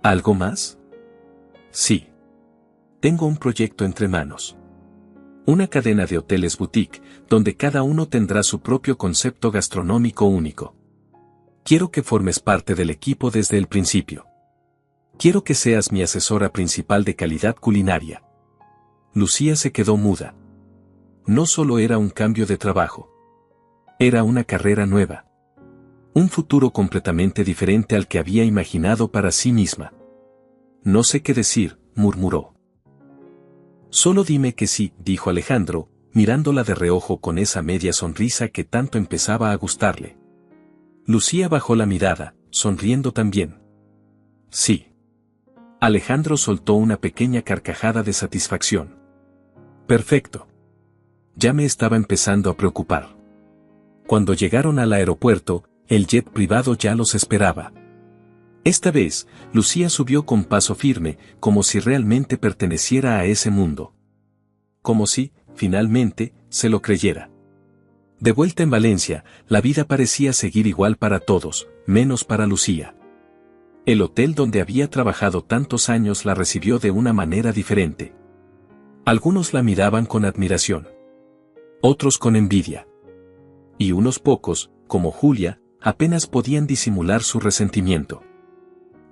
¿Algo más? Sí. Tengo un proyecto entre manos. Una cadena de hoteles boutique, donde cada uno tendrá su propio concepto gastronómico único. Quiero que formes parte del equipo desde el principio. Quiero que seas mi asesora principal de calidad culinaria. Lucía se quedó muda. No solo era un cambio de trabajo. Era una carrera nueva. Un futuro completamente diferente al que había imaginado para sí misma. No sé qué decir, murmuró. Solo dime que sí, dijo Alejandro, mirándola de reojo con esa media sonrisa que tanto empezaba a gustarle. Lucía bajó la mirada, sonriendo también. Sí. Alejandro soltó una pequeña carcajada de satisfacción. Perfecto. Ya me estaba empezando a preocupar. Cuando llegaron al aeropuerto, el jet privado ya los esperaba. Esta vez, Lucía subió con paso firme, como si realmente perteneciera a ese mundo. Como si, finalmente, se lo creyera. De vuelta en Valencia, la vida parecía seguir igual para todos, menos para Lucía. El hotel donde había trabajado tantos años la recibió de una manera diferente. Algunos la miraban con admiración. Otros con envidia. Y unos pocos, como Julia, apenas podían disimular su resentimiento.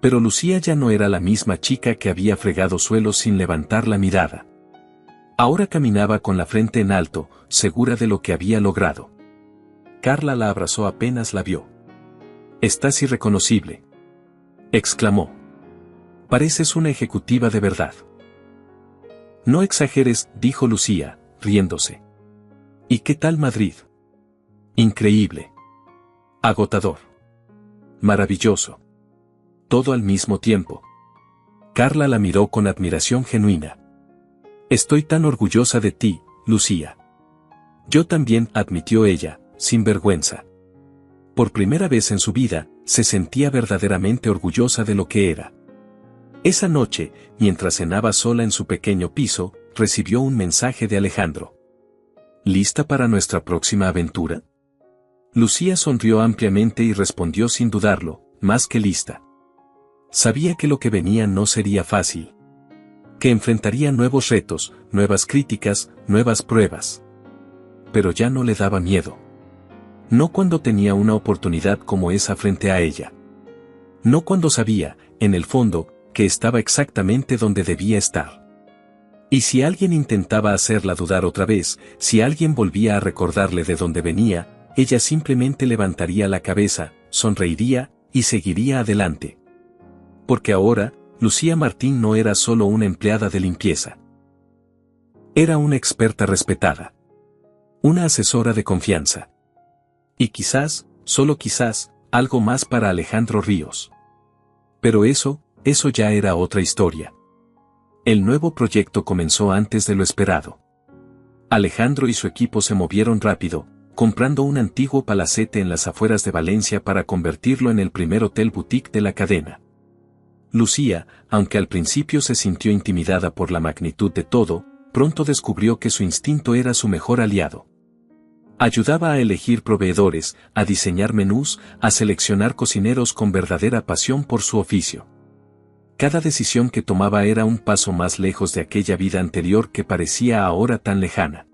Pero Lucía ya no era la misma chica que había fregado suelos sin levantar la mirada. Ahora caminaba con la frente en alto, segura de lo que había logrado. Carla la abrazó apenas la vio. «Estás irreconocible», exclamó. «Pareces una ejecutiva de verdad». «No exageres», dijo Lucía, riéndose. «¿Y qué tal Madrid?» «Increíble. Agotador. Maravilloso. Todo al mismo tiempo». Carla la miró con admiración genuina. «Estoy tan orgullosa de ti, Lucía». «Yo también», admitió ella, sin vergüenza. Por primera vez en su vida, se sentía verdaderamente orgullosa de lo que era. Esa noche, mientras cenaba sola en su pequeño piso, recibió un mensaje de Alejandro. «¿Lista para nuestra próxima aventura?» Lucía sonrió ampliamente y respondió sin dudarlo, más que lista. Sabía que lo que venía no sería fácil. Que enfrentaría nuevos retos, nuevas críticas, nuevas pruebas. Pero ya no le daba miedo. No cuando tenía una oportunidad como esa frente a ella. No cuando sabía, en el fondo, que estaba exactamente donde debía estar. Y si alguien intentaba hacerla dudar otra vez, si alguien volvía a recordarle de dónde venía, ella simplemente levantaría la cabeza, sonreiría, y seguiría adelante. Porque ahora, Lucía Martín no era solo una empleada de limpieza. Era una experta respetada. Una asesora de confianza. Y quizás, solo quizás, algo más para Alejandro Ríos. Pero eso ya era otra historia. El nuevo proyecto comenzó antes de lo esperado. Alejandro y su equipo se movieron rápido, comprando un antiguo palacete en las afueras de Valencia para convertirlo en el primer hotel boutique de la cadena. Lucía, aunque al principio se sintió intimidada por la magnitud de todo, pronto descubrió que su instinto era su mejor aliado. Ayudaba a elegir proveedores, a diseñar menús, a seleccionar cocineros con verdadera pasión por su oficio. Cada decisión que tomaba era un paso más lejos de aquella vida anterior que parecía ahora tan lejana.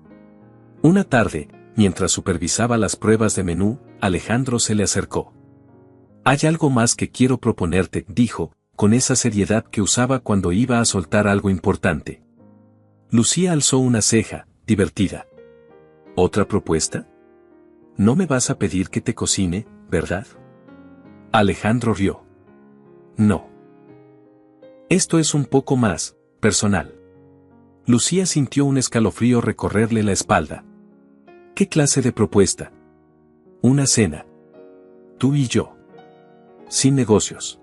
Una tarde, mientras supervisaba las pruebas de menú, Alejandro se le acercó. «Hay algo más que quiero proponerte», dijo, con esa seriedad que usaba cuando iba a soltar algo importante. Lucía alzó una ceja, divertida. «¿Otra propuesta? No me vas a pedir que te cocine, ¿verdad?» Alejandro rió. «No. Esto es un poco más personal». Lucía sintió un escalofrío recorrerle la espalda. «¿Qué clase de propuesta?» «Una cena. Tú y yo. Sin negocios.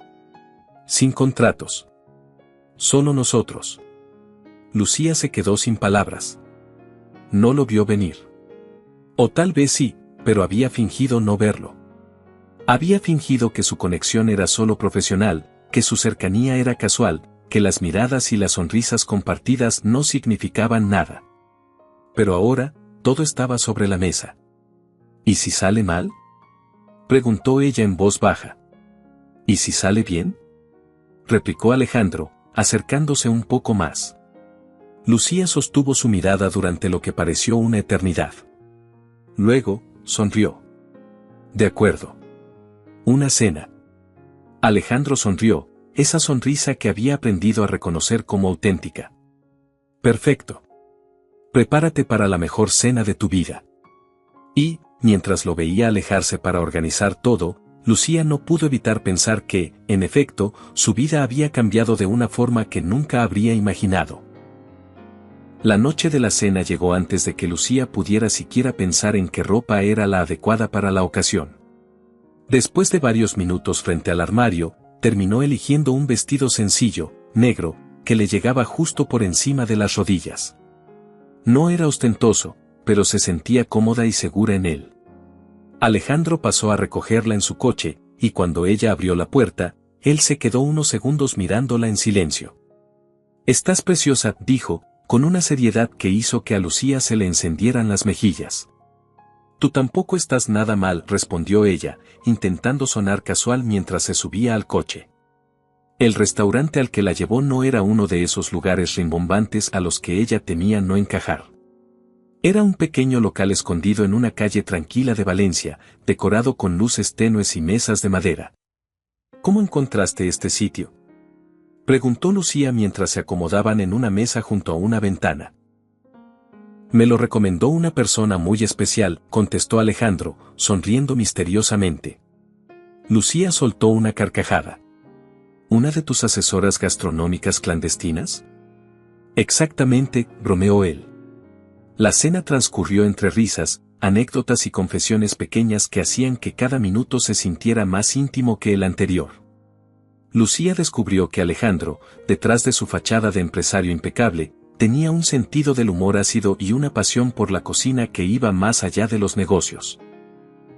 Sin contratos. Solo nosotros». Lucía se quedó sin palabras. No lo vio venir. O tal vez sí, pero había fingido no verlo. Había fingido que su conexión era solo profesional, que su cercanía era casual, que las miradas y las sonrisas compartidas no significaban nada. Pero ahora, todo estaba sobre la mesa. ¿Y si sale mal?, preguntó ella en voz baja. ¿Y si sale bien?, replicó Alejandro, acercándose un poco más. Lucía sostuvo su mirada durante lo que pareció una eternidad. Luego, sonrió. De acuerdo. Una cena. Alejandro sonrió, esa sonrisa que había aprendido a reconocer como auténtica. Perfecto. Prepárate para la mejor cena de tu vida. Y, mientras lo veía alejarse para organizar todo, Lucía no pudo evitar pensar que, en efecto, su vida había cambiado de una forma que nunca habría imaginado. La noche de la cena llegó antes de que Lucía pudiera siquiera pensar en qué ropa era la adecuada para la ocasión. Después de varios minutos frente al armario, terminó eligiendo un vestido sencillo, negro, que le llegaba justo por encima de las rodillas. No era ostentoso, pero se sentía cómoda y segura en él. Alejandro pasó a recogerla en su coche, y cuando ella abrió la puerta, él se quedó unos segundos mirándola en silencio. «Estás preciosa», dijo, con una seriedad que hizo que a Lucía se le encendieran las mejillas. «Tú tampoco estás nada mal», respondió ella, intentando sonar casual mientras se subía al coche. El restaurante al que la llevó no era uno de esos lugares rimbombantes a los que ella temía no encajar. Era un pequeño local escondido en una calle tranquila de Valencia, decorado con luces tenues y mesas de madera. «¿Cómo encontraste este sitio?», preguntó Lucía mientras se acomodaban en una mesa junto a una ventana. «Me lo recomendó una persona muy especial», contestó Alejandro, sonriendo misteriosamente. Lucía soltó una carcajada. «¿Una de tus asesoras gastronómicas clandestinas?». «Exactamente», bromeó él. La cena transcurrió entre risas, anécdotas y confesiones pequeñas que hacían que cada minuto se sintiera más íntimo que el anterior. Lucía descubrió que Alejandro, detrás de su fachada de empresario impecable, tenía un sentido del humor ácido y una pasión por la cocina que iba más allá de los negocios.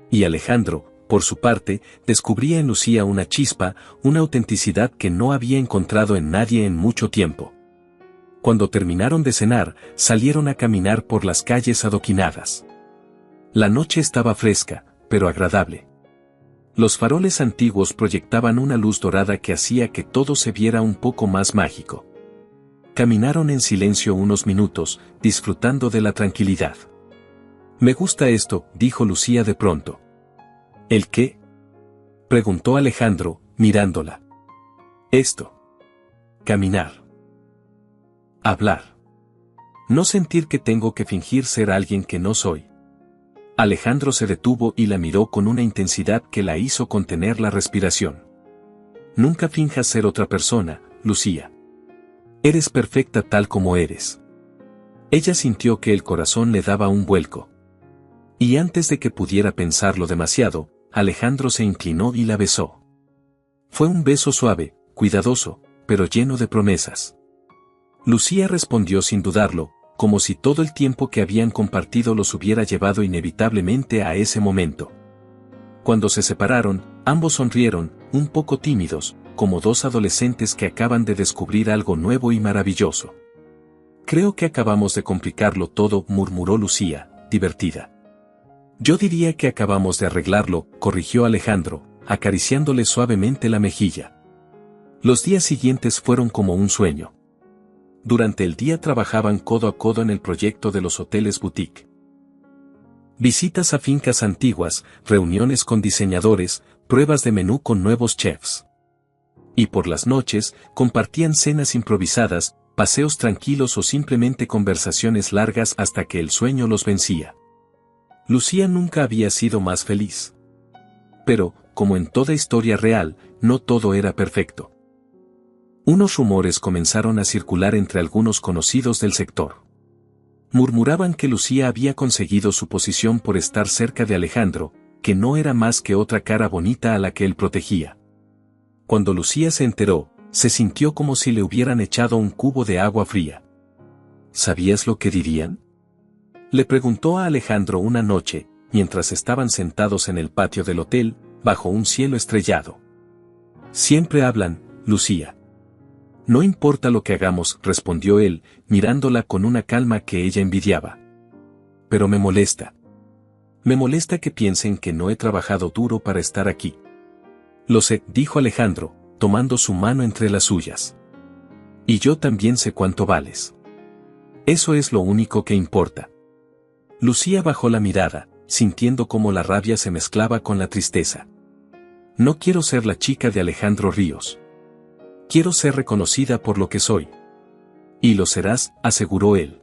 Y Alejandro, por su parte, descubría en Lucía una chispa, una autenticidad que no había encontrado en nadie en mucho tiempo. Cuando terminaron de cenar, salieron a caminar por las calles adoquinadas. La noche estaba fresca, pero agradable. Los faroles antiguos proyectaban una luz dorada que hacía que todo se viera un poco más mágico. Caminaron en silencio unos minutos, disfrutando de la tranquilidad. «Me gusta esto», dijo Lucía de pronto. «¿El qué?», preguntó Alejandro, mirándola. «Esto. Caminar. Hablar. No sentir que tengo que fingir ser alguien que no soy». Alejandro se detuvo y la miró con una intensidad que la hizo contener la respiración. «Nunca finjas ser otra persona, Lucía. Eres perfecta tal como eres». Ella sintió que el corazón le daba un vuelco. Y antes de que pudiera pensarlo demasiado, Alejandro se inclinó y la besó. Fue un beso suave, cuidadoso, pero lleno de promesas. Lucía respondió sin dudarlo, como si todo el tiempo que habían compartido los hubiera llevado inevitablemente a ese momento. Cuando se separaron, ambos sonrieron, un poco tímidos, como dos adolescentes que acaban de descubrir algo nuevo y maravilloso. «Creo que acabamos de complicarlo todo», murmuró Lucía, divertida. «Yo diría que acabamos de arreglarlo», corrigió Alejandro, acariciándole suavemente la mejilla. Los días siguientes fueron como un sueño. Durante el día trabajaban codo a codo en el proyecto de los hoteles boutique. Visitas a fincas antiguas, reuniones con diseñadores, pruebas de menú con nuevos chefs. Y por las noches, compartían cenas improvisadas, paseos tranquilos o simplemente conversaciones largas hasta que el sueño los vencía. Lucía nunca había sido más feliz. Pero, como en toda historia real, no todo era perfecto. Unos rumores comenzaron a circular entre algunos conocidos del sector. Murmuraban que Lucía había conseguido su posición por estar cerca de Alejandro, que no era más que otra cara bonita a la que él protegía. Cuando Lucía se enteró, se sintió como si le hubieran echado un cubo de agua fría. ¿Sabías lo que dirían?, le preguntó a Alejandro una noche, mientras estaban sentados en el patio del hotel, bajo un cielo estrellado. «Siempre hablan, Lucía». «No importa lo que hagamos», respondió él, mirándola con una calma que ella envidiaba. pero me molesta. Me molesta que piensen que no he trabajado duro para estar aquí. Lo sé, dijo Alejandro, tomando su mano entre las suyas. Y yo también sé cuánto vales. Eso es lo único que importa. Lucía bajó la mirada, sintiendo cómo la rabia se mezclaba con la tristeza. No quiero ser la chica de Alejandro Ríos. Quiero ser reconocida por lo que soy. Y lo serás, aseguró él.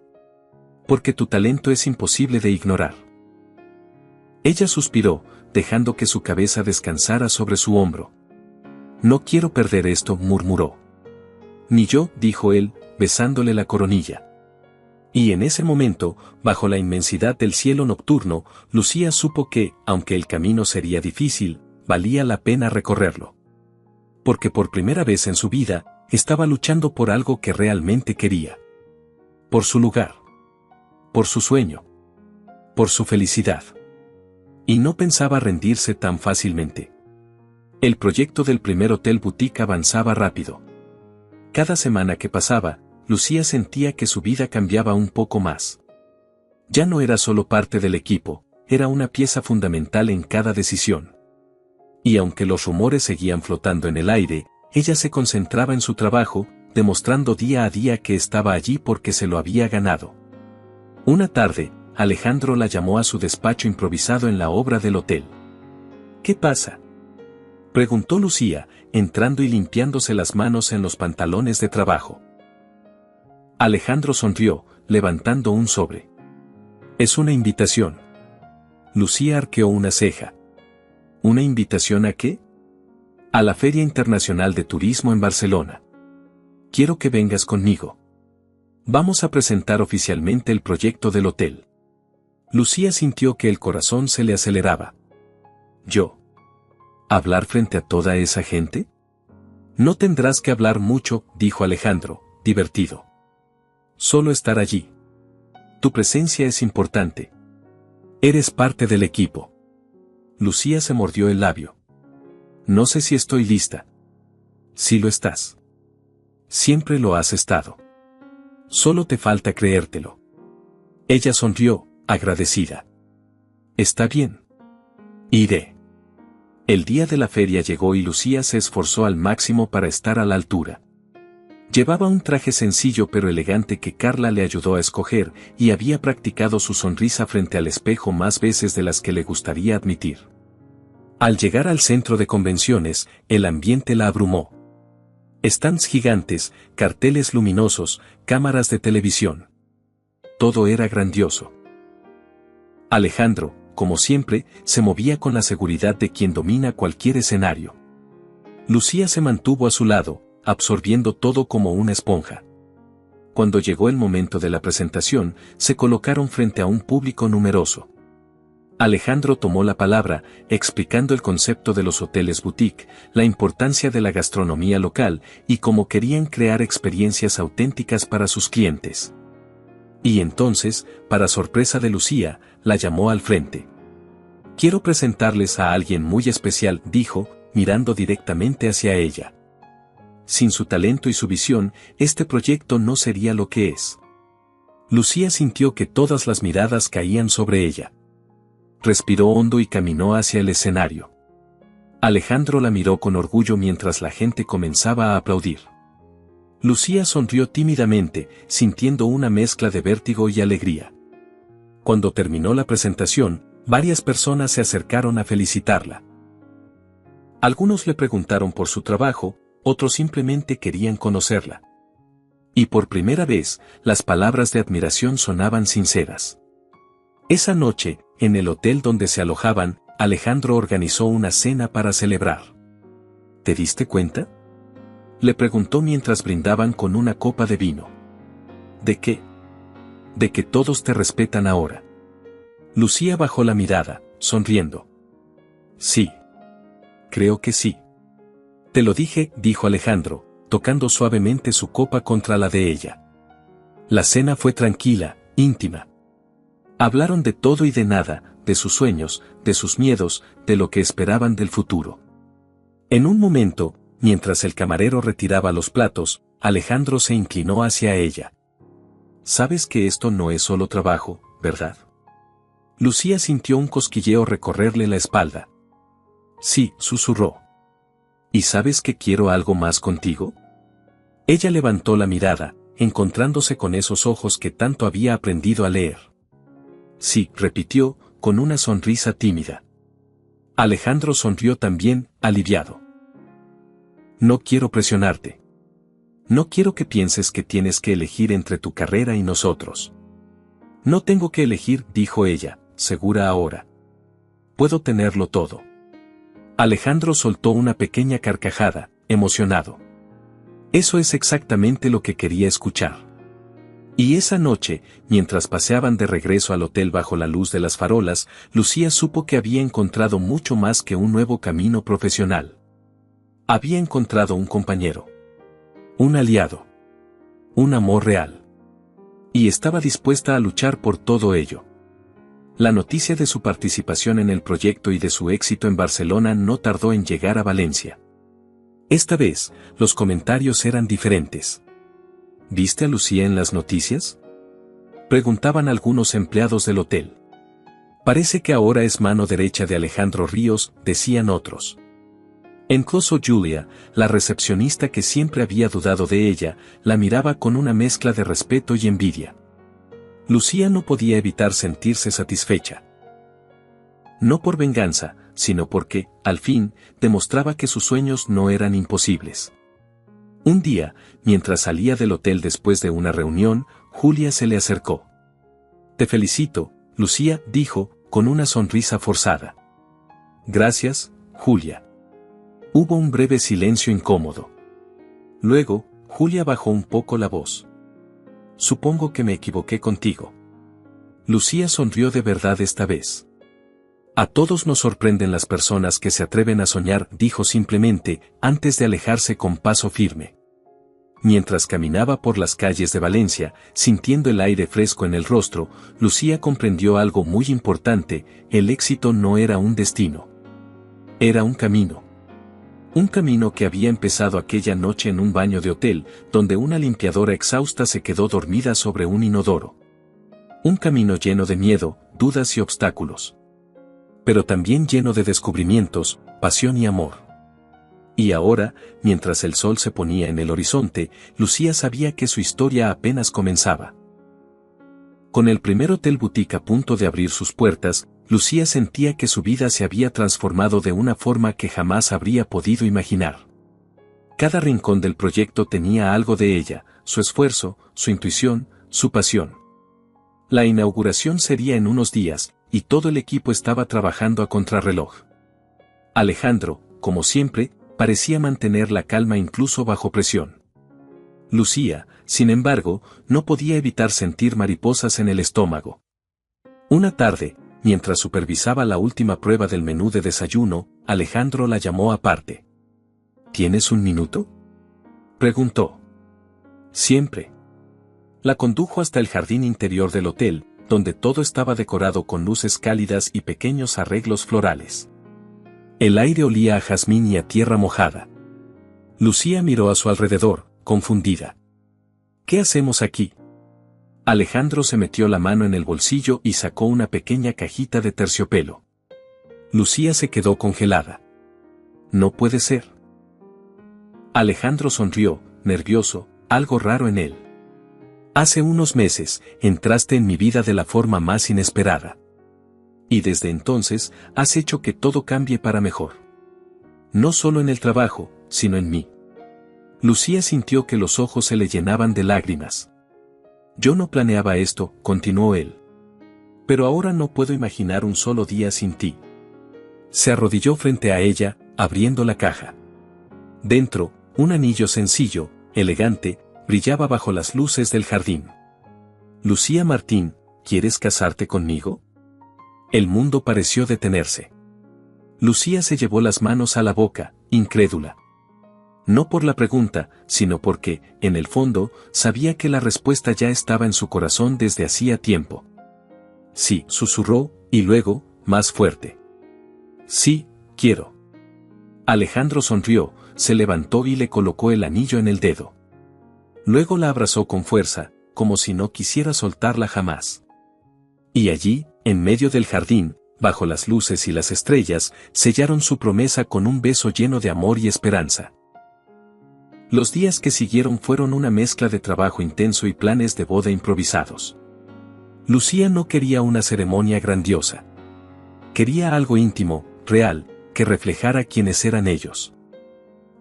Porque tu talento es imposible de ignorar. Ella suspiró, dejando que su cabeza descansara sobre su hombro. No quiero perder esto, murmuró. Ni yo, dijo él, besándole la coronilla. Y en ese momento, bajo la inmensidad del cielo nocturno, Lucía supo que, aunque el camino sería difícil, valía la pena recorrerlo. Porque por primera vez en su vida, estaba luchando por algo que realmente quería. Por su lugar. Por su sueño. Por su felicidad. Y no pensaba rendirse tan fácilmente. El proyecto del primer hotel boutique avanzaba rápido. Cada semana que pasaba, Lucía sentía que su vida cambiaba un poco más. Ya no era solo parte del equipo, era una pieza fundamental en cada decisión. Y aunque los rumores seguían flotando en el aire, ella se concentraba en su trabajo, demostrando día a día que estaba allí porque se lo había ganado. Una tarde, Alejandro la llamó a su despacho improvisado en la obra del hotel. ¿Qué pasa?, preguntó Lucía, entrando y limpiándose las manos en los pantalones de trabajo. Alejandro sonrió, levantando un sobre. Es una invitación. Lucía arqueó una ceja. ¿Una invitación a qué? A la Feria Internacional de Turismo en Barcelona. Quiero que vengas conmigo. Vamos a presentar oficialmente el proyecto del hotel. Lucía sintió que el corazón se le aceleraba. ¿Yo? ¿Hablar frente a toda esa gente? No tendrás que hablar mucho, dijo Alejandro, divertido. Solo estar allí. Tu presencia es importante. Eres parte del equipo. Lucía se mordió el labio. No sé si estoy lista. Sí lo estás. Siempre lo has estado. Solo te falta creértelo. Ella sonrió, agradecida. Está bien. Iré. El día de la feria llegó y Lucía se esforzó al máximo para estar a la altura. Llevaba un traje sencillo pero elegante que Carla le ayudó a escoger y había practicado su sonrisa frente al espejo más veces de las que le gustaría admitir. Al llegar al centro de convenciones, el ambiente la abrumó. Stands gigantes, carteles luminosos, cámaras de televisión. Todo era grandioso. Alejandro, como siempre, se movía con la seguridad de quien domina cualquier escenario. Lucía se mantuvo a su lado, absorbiendo todo como una esponja. Cuando llegó el momento de la presentación, se colocaron frente a un público numeroso. Alejandro tomó la palabra, explicando el concepto de los hoteles boutique, la importancia de la gastronomía local y cómo querían crear experiencias auténticas para sus clientes. Y entonces, para sorpresa de Lucía, la llamó al frente. Quiero presentarles a alguien muy especial, dijo, mirando directamente hacia ella. Sin su talento y su visión, este proyecto no sería lo que es. Lucía sintió que todas las miradas caían sobre ella. Respiró hondo y caminó hacia el escenario. Alejandro la miró con orgullo mientras la gente comenzaba a aplaudir. Lucía sonrió tímidamente, sintiendo una mezcla de vértigo y alegría. Cuando terminó la presentación, varias personas se acercaron a felicitarla. Algunos le preguntaron por su trabajo, otros simplemente querían conocerla. Y por primera vez, las palabras de admiración sonaban sinceras. Esa noche, en el hotel donde se alojaban, Alejandro organizó una cena para celebrar. ¿Te diste cuenta?, le preguntó mientras brindaban con una copa de vino. ¿De qué? De que todos te respetan ahora. Lucía bajó la mirada, sonriendo. Sí. Creo que sí. Te lo dije, dijo Alejandro, tocando suavemente su copa contra la de ella. La cena fue tranquila, íntima. Hablaron de todo y de nada, de sus sueños, de sus miedos, de lo que esperaban del futuro. En un momento, mientras el camarero retiraba los platos, Alejandro se inclinó hacia ella. Sabes que esto no es solo trabajo, ¿verdad? Lucía sintió un cosquilleo recorrerle la espalda. Sí, susurró. ¿Y sabes que quiero algo más contigo? Ella levantó la mirada, encontrándose con esos ojos que tanto había aprendido a leer. Sí, repitió, con una sonrisa tímida. Alejandro sonrió también, aliviado. No quiero presionarte. No quiero que pienses que tienes que elegir entre tu carrera y nosotros. No tengo que elegir, dijo ella, segura ahora. Puedo tenerlo todo. Alejandro soltó una pequeña carcajada, emocionado. Eso es exactamente lo que quería escuchar. Y esa noche, mientras paseaban de regreso al hotel bajo la luz de las farolas, Lucía supo que había encontrado mucho más que un nuevo camino profesional. Había encontrado un compañero. Un aliado. Un amor real. Y estaba dispuesta a luchar por todo ello. La noticia de su participación en el proyecto y de su éxito en Barcelona no tardó en llegar a Valencia. Esta vez, los comentarios eran diferentes. ¿Viste a Lucía en las noticias?, preguntaban algunos empleados del hotel. Parece que ahora es mano derecha de Alejandro Ríos, decían otros. Incluso Julia, la recepcionista que siempre había dudado de ella, la miraba con una mezcla de respeto y envidia. Lucía no podía evitar sentirse satisfecha. No por venganza, sino porque, al fin, demostraba que sus sueños no eran imposibles. Un día, mientras salía del hotel después de una reunión, Julia se le acercó. «Te felicito, Lucía», dijo, con una sonrisa forzada. «Gracias, Julia». Hubo un breve silencio incómodo. Luego, Julia bajó un poco la voz. «Supongo que me equivoqué contigo». Lucía sonrió de verdad esta vez. «A todos nos sorprenden las personas que se atreven a soñar», dijo simplemente, antes de alejarse con paso firme. Mientras caminaba por las calles de Valencia, sintiendo el aire fresco en el rostro, Lucía comprendió algo muy importante: el éxito no era un destino. Era un camino. Un camino que había empezado aquella noche en un baño de hotel, donde una limpiadora exhausta se quedó dormida sobre un inodoro. Un camino lleno de miedo, dudas y obstáculos. Pero también lleno de descubrimientos, pasión y amor. Y ahora, mientras el sol se ponía en el horizonte, Lucía sabía que su historia apenas comenzaba. Con el primer hotel boutique a punto de abrir sus puertas, Lucía sentía que su vida se había transformado de una forma que jamás habría podido imaginar. Cada rincón del proyecto tenía algo de ella: su esfuerzo, su intuición, su pasión. La inauguración sería en unos días, y todo el equipo estaba trabajando a contrarreloj. Alejandro, como siempre, parecía mantener la calma incluso bajo presión. Lucía, sin embargo, no podía evitar sentir mariposas en el estómago. Una tarde, mientras supervisaba la última prueba del menú de desayuno, Alejandro la llamó aparte. «¿Tienes un minuto?», preguntó. «Siempre». La condujo hasta el jardín interior del hotel, donde todo estaba decorado con luces cálidas y pequeños arreglos florales. El aire olía a jazmín y a tierra mojada. Lucía miró a su alrededor, confundida. «¿Qué hacemos aquí?». Alejandro se metió la mano en el bolsillo y sacó una pequeña cajita de terciopelo. Lucía se quedó congelada. «No puede ser». Alejandro sonrió, nervioso, algo raro en él. «Hace unos meses, entraste en mi vida de la forma más inesperada. Y desde entonces, has hecho que todo cambie para mejor. No solo en el trabajo, sino en mí». Lucía sintió que los ojos se le llenaban de lágrimas. «Yo no planeaba esto», continuó él. «Pero ahora no puedo imaginar un solo día sin ti». Se arrodilló frente a ella, abriendo la caja. Dentro, un anillo sencillo, elegante, brillaba bajo las luces del jardín. «Lucía Martín, ¿quieres casarte conmigo?». El mundo pareció detenerse. Lucía se llevó las manos a la boca, incrédula. No por la pregunta, sino porque, en el fondo, sabía que la respuesta ya estaba en su corazón desde hacía tiempo. «Sí», susurró, y luego, más fuerte. «Sí, quiero». Alejandro sonrió, se levantó y le colocó el anillo en el dedo. Luego la abrazó con fuerza, como si no quisiera soltarla jamás. Y allí, en medio del jardín, bajo las luces y las estrellas, sellaron su promesa con un beso lleno de amor y esperanza. Los días que siguieron fueron una mezcla de trabajo intenso y planes de boda improvisados. Lucía no quería una ceremonia grandiosa. Quería algo íntimo, real, que reflejara quiénes eran ellos.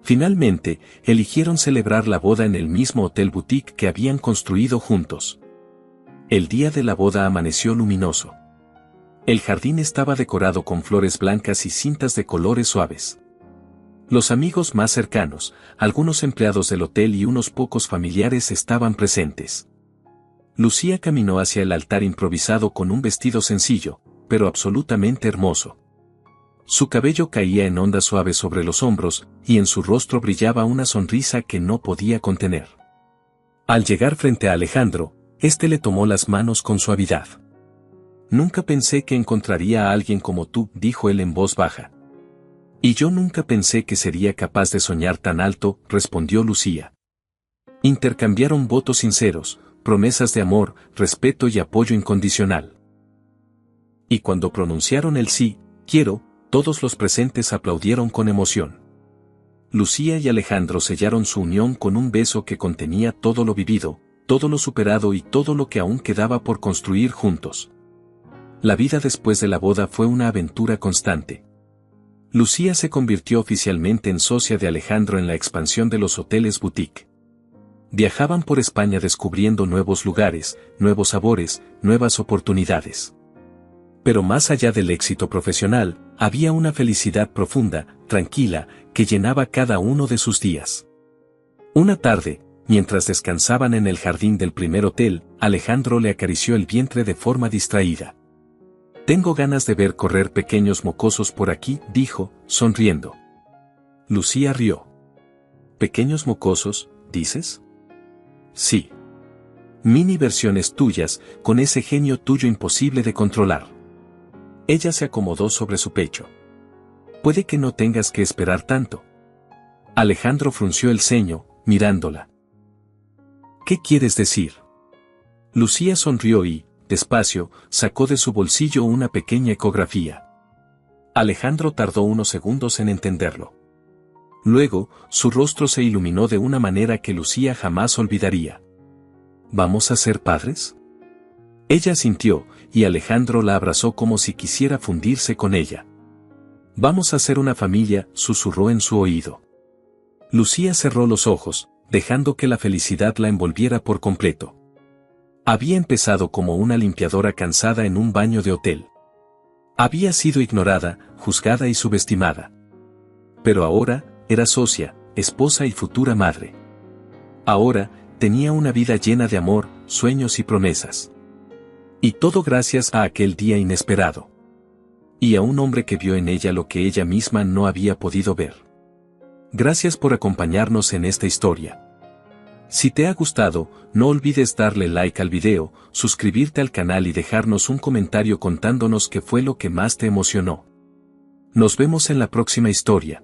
Finalmente, eligieron celebrar la boda en el mismo hotel boutique que habían construido juntos. El día de la boda amaneció luminoso. El jardín estaba decorado con flores blancas y cintas de colores suaves. Los amigos más cercanos, algunos empleados del hotel y unos pocos familiares estaban presentes. Lucía caminó hacia el altar improvisado con un vestido sencillo, pero absolutamente hermoso. Su cabello caía en ondas suaves sobre los hombros, y en su rostro brillaba una sonrisa que no podía contener. Al llegar frente a Alejandro, éste le tomó las manos con suavidad. «Nunca pensé que encontraría a alguien como tú», dijo él en voz baja. «Y yo nunca pensé que sería capaz de soñar tan alto», respondió Lucía. Intercambiaron votos sinceros, promesas de amor, respeto y apoyo incondicional. Y cuando pronunciaron el sí, quiero, todos los presentes aplaudieron con emoción. Lucía y Alejandro sellaron su unión con un beso que contenía todo lo vivido, todo lo superado y todo lo que aún quedaba por construir juntos. La vida después de la boda fue una aventura constante. Lucía se convirtió oficialmente en socia de Alejandro en la expansión de los hoteles boutique. Viajaban por España descubriendo nuevos lugares, nuevos sabores, nuevas oportunidades. Pero más allá del éxito profesional, había una felicidad profunda, tranquila, que llenaba cada uno de sus días. Una tarde, mientras descansaban en el jardín del primer hotel, Alejandro le acarició el vientre de forma distraída. «Tengo ganas de ver correr pequeños mocosos por aquí», dijo, sonriendo. Lucía rió. «¿Pequeños mocosos, dices?» «Sí. Mini versiones tuyas, con ese genio tuyo imposible de controlar». Ella se acomodó sobre su pecho. «Puede que no tengas que esperar tanto». Alejandro frunció el ceño, mirándola. «¿Qué quieres decir?» Lucía sonrió y, despacio, sacó de su bolsillo una pequeña ecografía. Alejandro tardó unos segundos en entenderlo. Luego, su rostro se iluminó de una manera que Lucía jamás olvidaría. «¿Vamos a ser padres?» Ella asintió, y Alejandro la abrazó como si quisiera fundirse con ella. «Vamos a ser una familia», susurró en su oído. Lucía cerró los ojos, dejando que la felicidad la envolviera por completo. Había empezado como una limpiadora cansada en un baño de hotel. Había sido ignorada, juzgada y subestimada. Pero ahora, era socia, esposa y futura madre. Ahora, tenía una vida llena de amor, sueños y promesas. Y todo gracias a aquel día inesperado. Y a un hombre que vio en ella lo que ella misma no había podido ver. Gracias por acompañarnos en esta historia. Si te ha gustado, no olvides darle like al video, suscribirte al canal y dejarnos un comentario contándonos qué fue lo que más te emocionó. Nos vemos en la próxima historia.